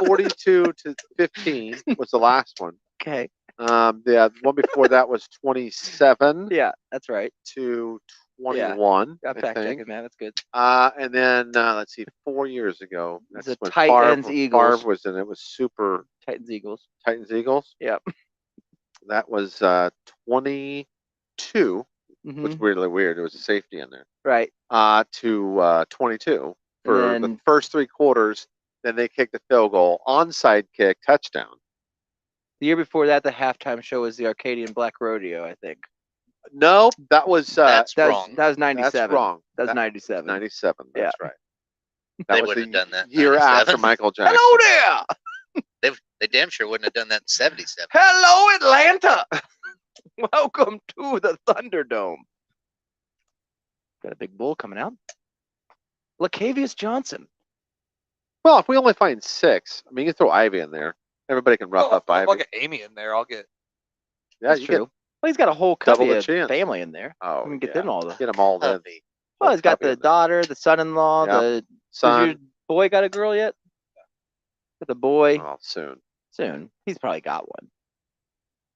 42 to 15 was the last one. Okay. The one before that was 27 Yeah, that's right. to 21, Got I fact think. checking, man. That's good. And then let's see, 4 years ago, It's that's the when Titans, Favre Eagles. was in it. Was Super Titans, Eagles. Titans Eagles. Yep. That was 22, Mhm. which was really weird. There was a safety in there. Right. To 22 for And the then- first 3 quarters. Then they kicked the field goal, onside kick, touchdown. The year before that, the halftime show was the Arcadian Black Rodeo, I think. No, that was That's That wrong. was, that was 97. that's wrong. That was That- 97. 97. That's right. That They was wouldn't the have done that in year 97. after Michael Jackson. Hello there. They damn sure wouldn't have done that in 77. Hello, Atlanta. Welcome to the Thunderdome. Got a big bull coming out. Lacavius Johnson. Well, if we only find 6, I mean, you can throw Ivy in there. Everybody can rough up I'll Ivy. get Amy in there. I'll get. Yeah, That's you true. Well, he's got a whole double covey the of chance. family in there. Oh, I mean, get yeah. them all. Get them all in. Huffy. Well, he's got Covey the in there. daughter, the son-in-law, Yeah. the. Does Son. your boy got a girl yet? Got the boy Oh, soon. soon. He's probably got one.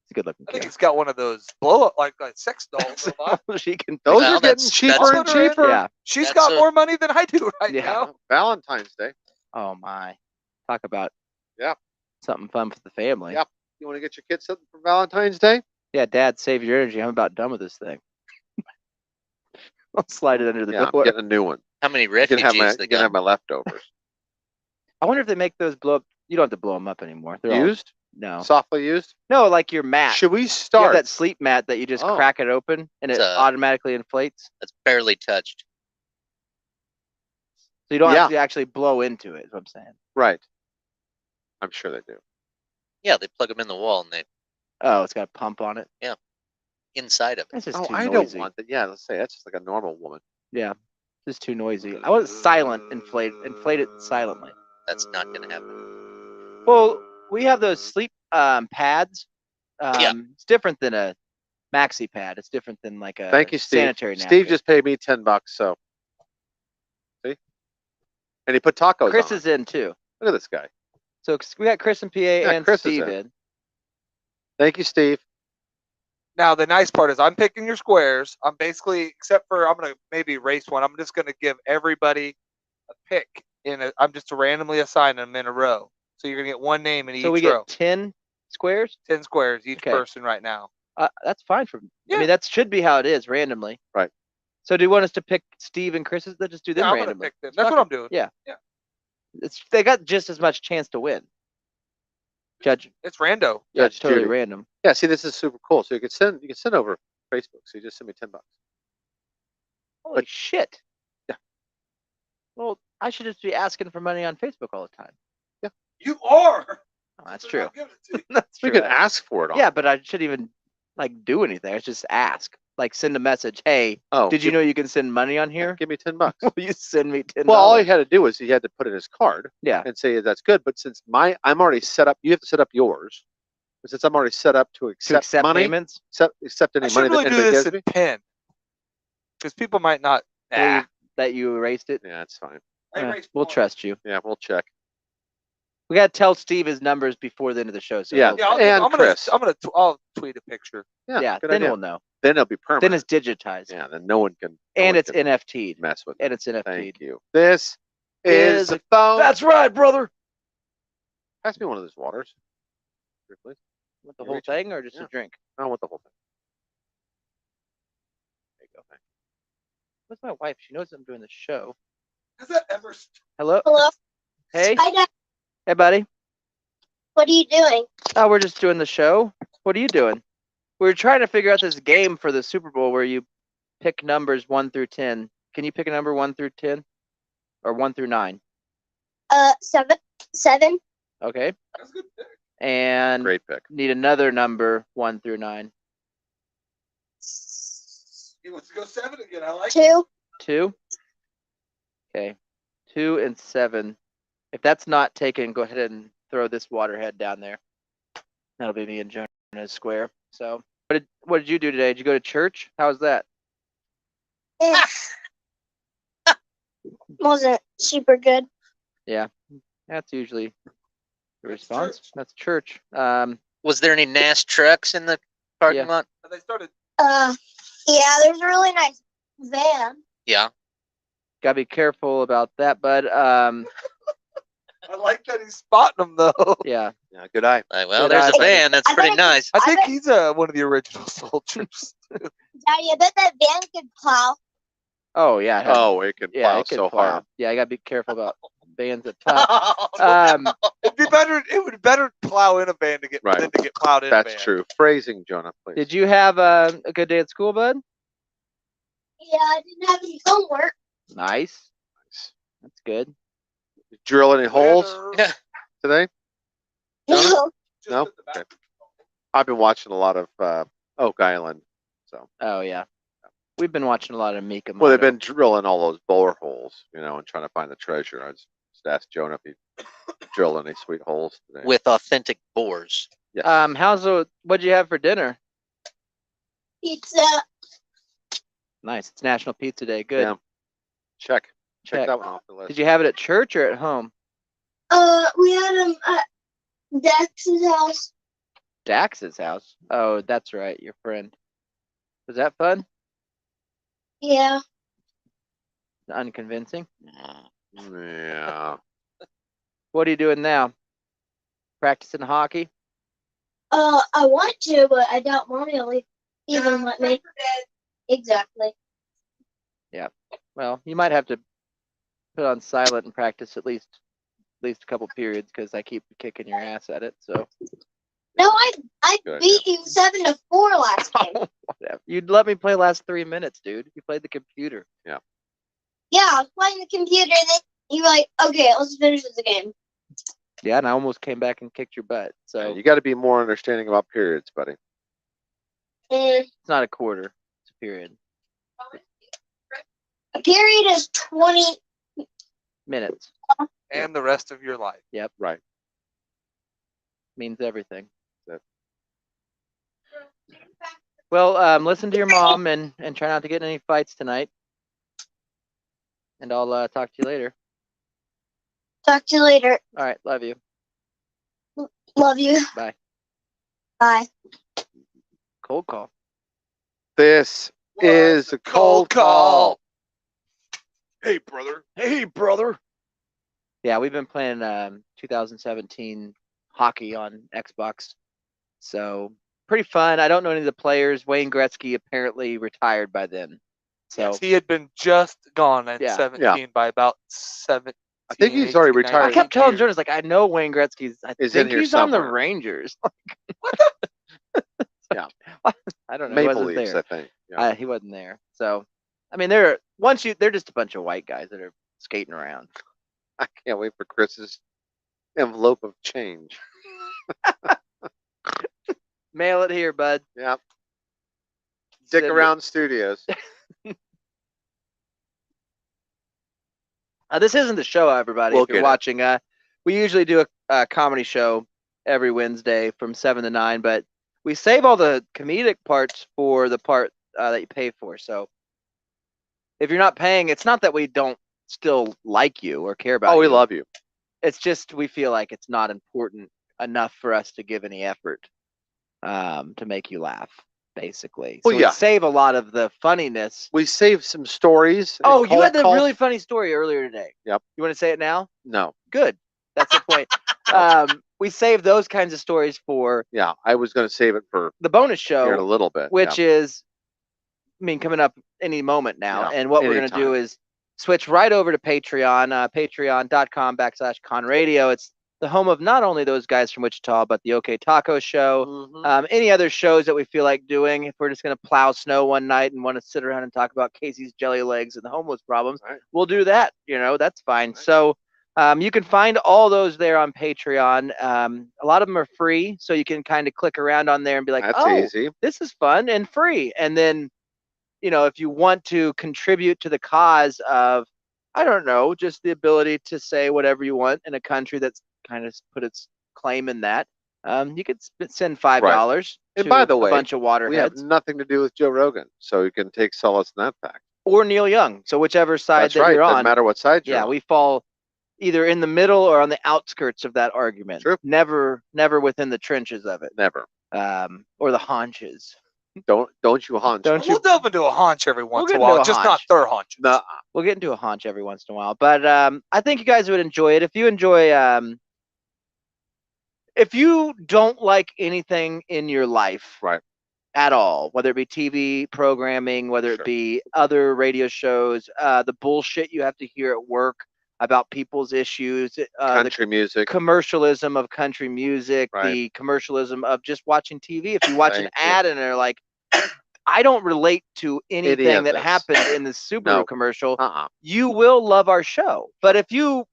He's a good-looking I think kid. he's got one of those blow up like sex dolls. robot. She can. Those Well, are getting that's- cheaper that's- and Put her in. cheaper. Yeah. She's That's got a- more money than I do right Yeah. now. Valentine's Day. Oh my! Talk about. Yeah. Something fun for the family. Yeah. You want to get your kids something for Valentine's Day? Yeah, Dad, save your energy. I'm about done with this thing. I'll slide it under the Yeah, I'm door. getting a new one. How many You can have refugees my, they you can have got? my leftovers. I wonder if they make those blow up. You don't have to blow them up anymore. They're all- Used? no, Softly used? no, like your mat. Should we You have start? that sleep mat that you just Oh. crack it open and it It's automatically inflates, That's barely touched. so you don't have Yeah. to actually blow into it. Is what I'm saying. Right. I'm sure they do. Yeah, they plug them in the wall and they Oh, it's got a pump on it. inside of it. That's just Oh, too I noisy. don't want that. Yeah, let's say that's just like a normal woman. Yeah, just too noisy. I want it silent, inflate it silently. That's not going to happen. Well, we have those sleep pads. Yeah. It's different than a maxi pad. It's different than like a Thank you, Steve. sanitary napkin. Steve just paid me $10, so see, and he put tacos Chris on is it. in too. Look at this guy. So we got Chris in PA and Chris is Steve in. in. Thank you, Steve. Now the nice part is I'm picking your squares. I'm basically, except for I'm gonna maybe erase one. I'm just gonna give everybody a pick I'm just randomly assigning them in a row. So you're gonna get one name in So each we row. get 10 squares. 10 squares each Okay. person right now. That's fine for me. Yeah. I mean, that should be how it is randomly. Right. So do you want us to pick Steve and Chris's? Let's just do them Yeah, I'm gonna randomly. pick them. That's what I'm doing. Yeah. Yeah. They got just as much chance to win. Judge. It's rando. Yeah, Judge it's totally Judy. random. Yeah, see, this is super cool. So you can send over Facebook. So you just send me $10. Holy shit. Yeah. Well, I should just be asking for money on Facebook all the time. You are. Oh, that's true. Give it to you. That's We true. can ask for it. On Yeah, but I shouldn't even like do anything. I should just ask. Like send a message. Hey, Oh, did you know you can send money on here? Give me $10. Will you send me $10? Well, all he had to do was he had to put in his card Yeah. and say that's good. But since I'm already set up, you have to set up yours. But since I'm already set up to To accept, accept money, payments. accept I any should money really that do anybody this gives in me. pen. Because people might not. Believe that you erased it. Yeah, that's fine. We'll trust you. Yeah, we'll check. We gotta tell Steve his numbers before the end of the show. So Yeah. he'll- Yeah, And Chris. I'll tweet a picture. yeah. good Then idea. we'll know. Then it'll be permanent. Then it's digitized. yeah, then no one can. And it's NFT'd. mess with it. And it's NFT'd. Thank you. This Is is the phone. That's right, brother. Pass me one of those waters, here, please. Want the You whole reach it? thing or just Yeah. a drink? I don't want the whole thing. There you go. Thank What's my wife? She knows I'm doing the show. Has that ever? Hello? Hello. Hey. Hi, Dad. Hey, buddy. What are you doing? Oh, we're just doing the show. What are you doing? We're trying to figure out this game for the Super Bowl where you pick numbers 1 through 10. Can you pick a number 1 through 10? Or 1 through 9? 7. Okay. That's a good pick. And Great pick. need another number 1 through 9. He wants to go 7 again. I like it. 2. 2? Okay. 2 and 7. If that's not taken, go ahead and throw this waterhead down there. That'll be me and Jonah's square. So, what did you do today? Did you go to church? How was that? Wasn't super good. Yeah, that's usually the That's response. church. That's church. Was there any NAS trucks in the parking Yeah. lot? And they started. Yeah, there's a really nice van. Yeah. Gotta be careful about that, bud. I like that he's spotting them though. Yeah. Yeah, good eye. Well, Good there's eye, a buddy. van. That's I pretty bet- nice. I I think bet- he's one of the original soldiers. Daddy, I bet that van could plow. Oh yeah. it has- Oh, it can yeah, plow it can so plow. hard. Yeah, I gotta be careful about bands that plow. Um, It'd be better. It would be better to plow in a van to get Right. than to get plowed in a That's van. true. Phrasing, Jonah, please. did you have a good day at school, bud? Yeah, I didn't have any homework. Nice. That's good. drill any holes Winner. today? No. Just No? at the back. Okay. I've been watching a lot of Oak Island. So, Oh yeah. We've been watching a lot of Mika. well, they've been drilling all those bore holes, and trying to find the treasure. I just asked Jonah if he drilled any sweet holes today. With authentic boars. Yes. What'd you have for dinner? Pizza. Nice. It's National Pizza Day. Good. Yeah. Check Check. that one off the list. Did you have it at church or at home? We had them at Dex's house. Dax's house. Oh, that's right. Your friend. Was that fun? Yeah. Unconvincing. Yeah. What are you doing now? Practicing hockey? I want to, but I doubt Mommy will even let me. Exactly. Well, you might have to put on silent and practice at least a couple periods because I keep kicking your ass at it. So No, I Good beat you 7-4 last game. whatever. You'd let me play last 3 minutes, dude. You played the computer. Yeah, I was playing the computer, and then you were like, okay, let's finish the game. Yeah, and I almost came back and kicked your butt. So You got to be more understanding about periods, buddy. it's not a quarter; it's a period. A period is 20 Minutes And the rest of your life. Right. means everything. Yep. Well, listen to your mom and try not to get in any fights tonight. And I'll talk to you later. Talk to you later. All right, love you. Love you. Bye. Bye. Cold call. This is a cold call. Hey, brother. Hey, brother. Yeah, we've been playing 2017 hockey on Xbox. So pretty fun. I don't know any of the players. Wayne Gretzky apparently retired by then. So Yes, he had been just gone at Yeah. 17 by about 17. I think he's already retired. I kept telling Jonas, like, I know Wayne Gretzky's. I Is in think here he's on the somewhere. Rangers. Yeah. I don't know. He Maple wasn't Leafs, there. I think. Yeah. He wasn't there. So, I mean, they're just a bunch of white guys that are skating around. I can't wait for Chris's envelope of change. Mail it here, bud. Yeah. Dick Send it. Around Studios. This isn't the show, everybody. We'll if you're get it. watching, we usually do a comedy show every Wednesday from 7 to 9, but we save all the comedic parts for the part that you pay for. So if you're not paying, it's not that we don't still like you or care about you. Oh, we love you. It's just we feel like it's not important enough for us to give any effort to make you laugh, basically. Well, So yeah. we save a lot of the funniness. We saved some stories. Oh, and you had the cold really calls. funny story earlier today. Yep. You want to say it now? No. Good. That's the point. We save those kinds of stories for Yeah, I was going to save it for the bonus here in a show, little bit. which is, I mean, coming up any moment now. Yeah, And what we're going to do anytime. is switch right over to Patreon, patreon.com/Conradio. It's the home of not only those guys from Wichita, but the OK Taco Show. Any other shows that we feel like doing. If we're just going to plow snow one night and want to sit around and talk about Casey's Jelly Legs and the homeless problems, Right. we'll do that. That's fine. Right. So you can find all those there on Patreon. A lot of them are free, so you can kind of click around on there and be like, That's oh, easy. this is fun and free. And then, if you want to contribute to the cause of, I don't know, just the ability to say whatever you want in a country that's kind of put its claim in that, you could send $5 And to by the way, a bunch of We have waterheads nothing to do with Joe Rogan, so you can take solace in that fact. or Neil Young. So whichever side That's that right. you're Doesn't on, matter what side you're yeah, on. we fall either in the middle or on the outskirts of that argument. True. Never within the trenches of it, Never. or the haunches. Don't you haunch. Don't me. you- We'll delve into a haunch every once get in a while, into a just not haunch. their haunches. Nuh-uh. We'll get into a haunch every once in a while, but I think you guys would enjoy it. If you enjoy, if you don't like anything in your life, Right. at all, whether it be TV programming, whether Sure. it be other radio shows, the bullshit you have to hear at work about people's issues, the Country music. commercialism of country music, Right. the commercialism of just watching TV. If you watch an Thank you. ad and they're like, I don't relate to anything of that this. happened in the Subaru No. commercial, Uh-uh. you will love our show. But if you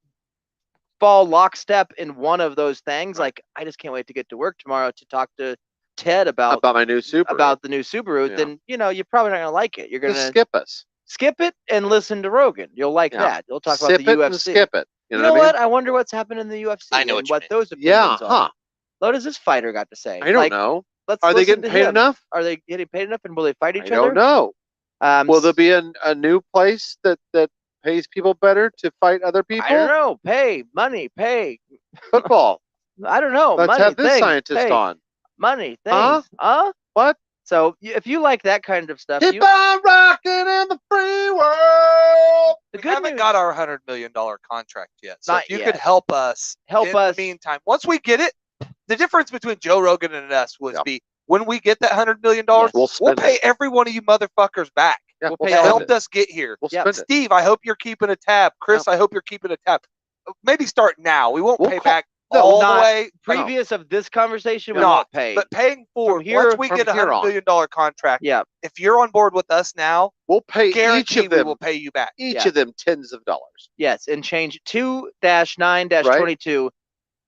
fall lockstep in one of those things, Right. like, I just can't wait to get to work tomorrow to talk to Ted about my new Subaru. about the new Subaru, Yeah. then you're probably not gonna like it. You're gonna Just skip us. skip it and listen to Rogan. You'll like Yeah. that. You'll talk Sip about the it and UFC. skip it. You You know know what? what I wonder what's happened in the UFC. I know and what you mean. those I mean? Yeah, opinions are. huh? What does this fighter got to say? I don't know. Let's Are they listen getting to paid him. enough? Are they getting paid enough, and will they fight I each other? don't know. Will there be a new place that pays people better to fight other people? I don't know. Pay money. Pay. Football. I don't know. Let's money, have this things, scientist pay, on. Money. Things. Huh? Huh? What? So if you like that kind of stuff, Keep on rocking in the free world. the We good haven't news, got our $100 million contract yet. So Not if you yet. could help us Help in us. the meantime, once we get it, the difference between Joe Rogan and us would Yep. be when we get that $100 million, Yes. We'll we'll spend pay it. every one of you motherfuckers back. Yeah, We'll we'll pay That all spend helped it. us get here. We'll Yep. spend it. Steve, I hope you're keeping a tab. Chris, I hope you're keeping a tab. Maybe start now. We won't We'll pay call- back No, all the not way. Previous of this conversation, we No, won't pay. But paying forward, From here- once we from get a here $100 on. million contract, Yeah. if you're on board with us now, We'll pay each guarantee of we them. will pay you back. Each Yeah. of them tens of dollars. Yes, and change 2-9-22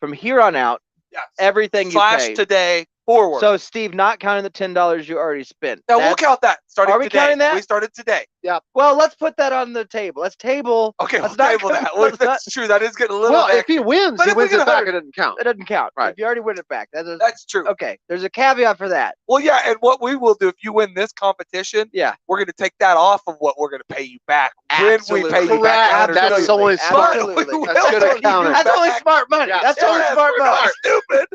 from here on out, Yes. everything you Slash pay. today forward. So, Steve, not counting the $10 you already spent. now we'll count that. Starting Are we today. counting that? We started today. Well, let's put that on the table. Let's table. Okay, we'll let's not table count- that. Well, let's not- that's true. That is getting a little. Well, bit if he wins, But he if we wins get it back. 100 It doesn't count. That doesn't count. Right. If you already win it back, that's true. okay. There's a caveat for that. Well, yeah, and what we will do if you win this competition, Yeah. we're going to take that off of what we're going to pay you back Absolutely. when we pay you back. Correct. $100 That's million. only But smart. we Absolutely. will That's good pay you accounting. That's only back. smart money. Yeah. That's only Yes, smart we're money. not stupid.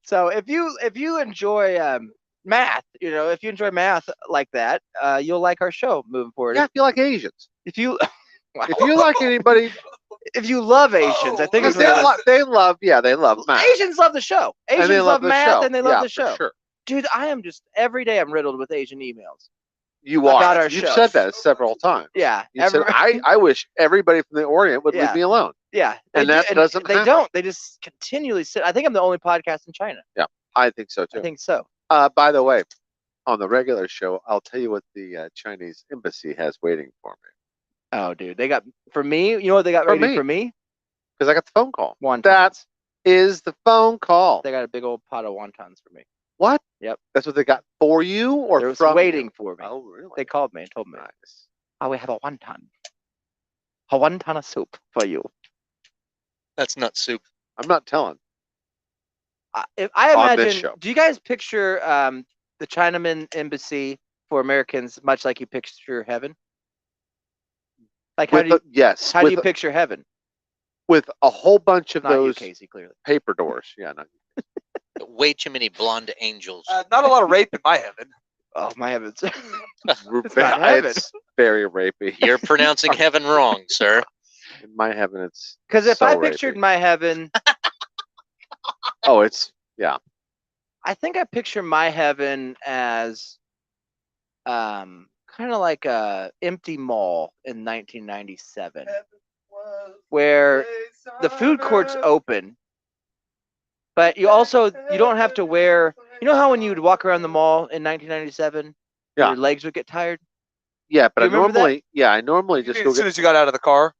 So if you enjoy math, if you enjoy math like that, you'll like our show moving forward. Yeah, if you like Asians. If you If you like anybody, if you love Asians, I think Oh, it's because what they love math. Asians love the show. And Asians they love the math show. and they love Yeah, the for show. Sure. Dude, I am just every day I'm riddled with Asian emails. You are. About our You've show. said that several times. Yeah. You said, I wish everybody from the Orient would Yeah. leave me alone. Yeah. And They that do- doesn't They happen. don't. They just continually sit. I think I'm the only podcast in China. I think so too. I think so. By the way, on the regular show, I'll tell you what the Chinese embassy has waiting for me. Oh, dude, they got for me. You know what they got For ready me. for me? Because I got the phone call. Wontons. That is the phone call. They got a big old pot of wontons for me. What? Yep. That's what they got for you or They're from waiting you? for me. Oh, really? They called me and told me, Nice. "Oh, we have a wonton soup for you." That's not soup. I'm not telling. If I On this imagine, show. do you guys picture the Chinaman embassy for Americans much like you picture heaven? Like how With do you yes, how do with, you picture heaven? with a whole bunch of Not you, those Casey, clearly. paper doors. Yeah, not Way too many blonde angels. Not a lot of rape in my heaven. Oh my heavens! it's, not heaven. it's very rapey. You're pronouncing heaven wrong, sir. In my heaven, it's Because if so I pictured rapey. my heaven, Oh, it's yeah. I think I picture my heaven as kind of like a empty mall in 1997, where the food court's open, but you don't have to wear. You know how when you would walk around the mall in 1997, Yeah. your legs would get tired. Yeah, but You I remember that? normally You just mean go as soon get. as you got out of the car.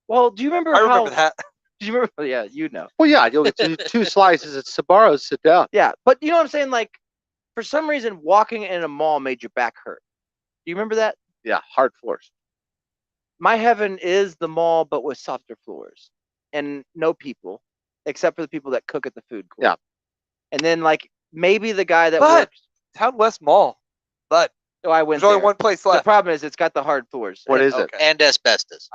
Well, do you remember? I remember that. Do you remember? Yeah, you know. Well, yeah, you'll get two slices at Sabaro's. Sit down. Yeah, but you know what I'm saying? Like, for some reason, walking in a mall made your back hurt. Do you remember that? Yeah, hard floors. My heaven is the mall, but with softer floors and no people, except for the people that cook at the food court. Yeah. And then, like, maybe the guy that But- works. Town West Mall. But Oh, I went there's only there. one place The left. problem is it's got the hard floors. What And is it? Okay. And asbestos.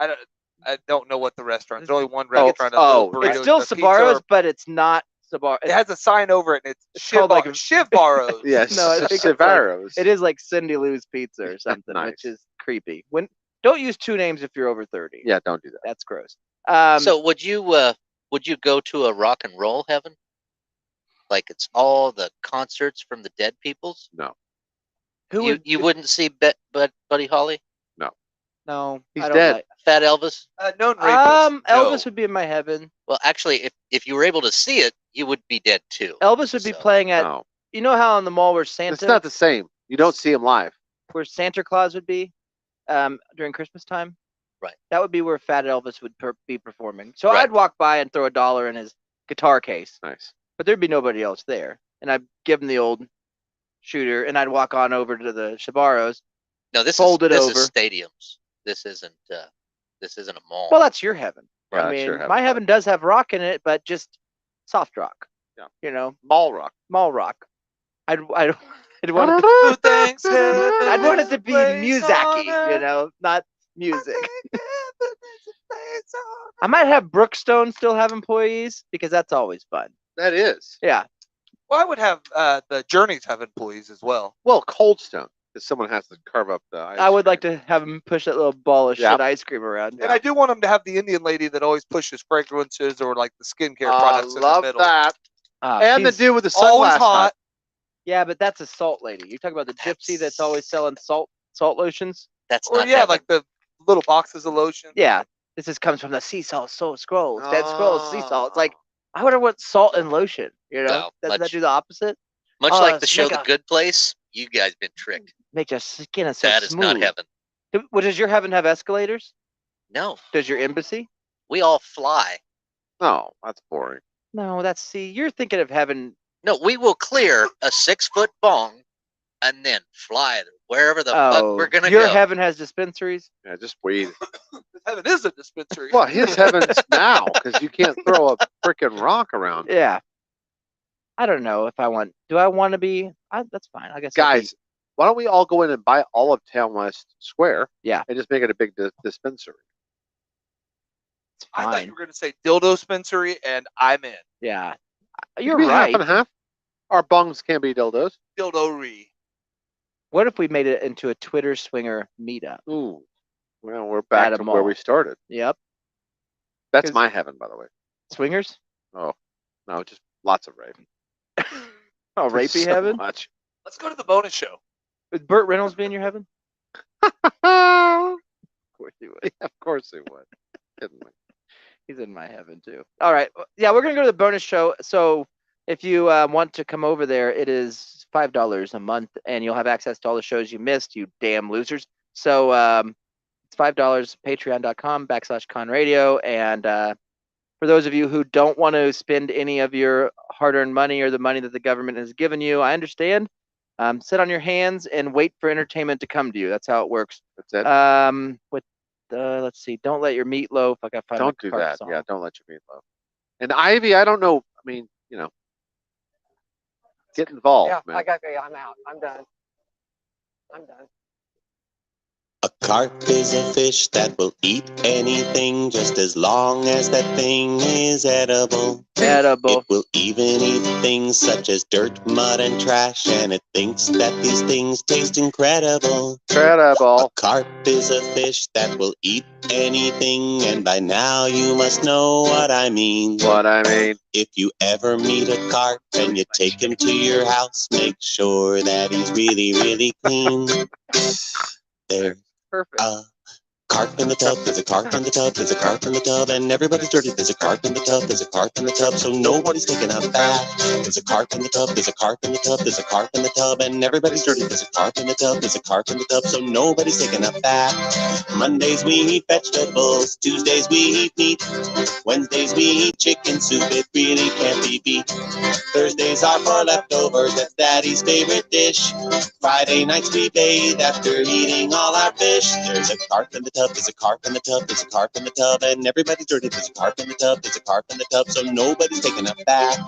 I don't know what the restaurant. There's only one Oh, restaurant. oh, It's still Sabaro's, but it's not Sabar. It has a sign over it, and it's called like a- Shivbaros. Yes, No, I think it's like- Sabaro's. It is like Cindy Lou's Pizza or something, Nice. which is creepy. Don't use two names if you're over 30. Yeah, don't do that. That's gross. So would you go to a rock and roll heaven? Like it's all the concerts from the dead peoples? No, who You would you wouldn't see Buddy Holly? No, He's I don't dead. Like, Fat Elvis? Known rapist. Elvis would be in my heaven. Well, actually, if you were able to see it, you would be dead too. Elvis would be So- playing at. no. You know how in the mall where Santa, It's not the same. You don't see him live. where Santa Claus would be, during Christmas time. Right. That would be where Fat Elvis would be performing. So Right. I'd walk by and throw $1 in his guitar case, Nice. but there'd be nobody else there, and I'd give him the old shooter, and I'd walk on over to the Shabaros. No, this Fold it is over. stadiums. This isn't a mall. Well, that's your heaven. Yeah, I that's mean, your heaven. my heaven does have rock in it, but just soft rock. Yeah. You know, Mall rock. mall rock. I'd want it to, Who thinks I'd want it to be heaven is a music-y, place on you know, not music. I might have Brookstone still have employees because that's always fun. That is. Yeah. Well, I would have the Journeys have employees as well. Well, Cold Stone, because someone has to carve up the ice I would like cream. to have them push that little ball of Yeah. shit ice cream around. And I do want them to have the Indian lady that always pushes fragrances or like the skincare products in the love middle. that. Ah, And the she's- dude with the Always sunglass hot. hat. Yeah, but that's a salt lady. You're talking about the gypsy that's always selling salt lotions? That's Or not yeah, heaven. like the little boxes of lotion. Yeah. This is comes from the sea salt, so scrolls, dead scrolls, sea salt. It's like, I wonder what salt and lotion, you know? No, Doesn't that much- do the opposite? Much Oh, like the it's show like The a- Good Place, you guys been tricked. Make your skin so That is smooth. not heaven. Does your heaven have escalators? No, Does your embassy? we all fly. No, that's boring. No, you're thinking of having. No, we will clear a 6-foot bong and then fly wherever the fuck we're gonna your go. heaven has dispensaries. Yeah, just weed. Heaven is a dispensary. Well, his heaven's now because you can't throw a freaking rock around. Yeah. I don't know if I want. Do I want to be? That's fine. I guess. I'll be- Guys, why don't we all go in and buy all of Town West Square? Yeah. And just make it a big dispensary. it's I thought fine. you were going to say dildo dispensary, and I'm in. Yeah. It You're could be right. half and half. Our bungs can be dildos. Dildo-re. What if we made it into a Twitter swinger meetup? Ooh. Well, we're back At a to where mall. we started. Yep. That's 'Cause- my heaven, by the way. Swingers? Oh, no, just lots of rape. Oh, rapey So heaven? much. Let's go to the bonus show. Would Burt Reynolds be in your heaven? Of Of course he would. course they would. Didn't we? He's in my heaven too. All right. Yeah, we're gonna go to the bonus show. So if you want to come over there, it is $5 a month, and you'll have access to all the shows you missed. You damn losers. So it's $5. Patreon.com/Conradio, and for those of you who don't want to spend any of your hard-earned money or the money that the government has given you, I understand. Sit on your hands and wait for entertainment to come to you. That's how it works. That's it. Let's see. Don't let your meatloaf. I got find Don't my do cart that. song. Yeah, don't let your meatloaf. And Ivy, I don't know. I mean, get involved, Yeah, man. I'm out. I'm done. A carp is a fish that will eat anything just as long as that thing is edible. Edible. It will even eat things such as dirt, mud, and trash, and it thinks that these things taste incredible. A Incredible. carp is a fish that will eat anything, and by now you must know what I mean. What I mean. If you ever meet a carp and you take him to your house, make sure that he's really, really clean. There. Perfect. Carp in the tub, there's a carp in the tub, there's a carp in the tub, and everybody's dirty. There's a carp in the tub, there's a carp in the tub, so nobody's taking a bath. There's a carp in the tub, there's a carp in the tub, there's a carp in the tub, and everybody's dirty. There's a carp in the tub, there's a carp in the tub, so nobody's taking a bath. Mondays we eat vegetables, Tuesdays we eat meat, Wednesdays we eat chicken soup, it really can't be beat. Thursdays are for leftovers, that's Daddy's favorite dish. Friday nights we bathe after eating all our fish. There's a carp in the tub, there's a carp in the tub, there's a carp in the tub, and everybody's dirty. There's a carp in the tub, there's a carp in the tub, so nobody's taking a bath.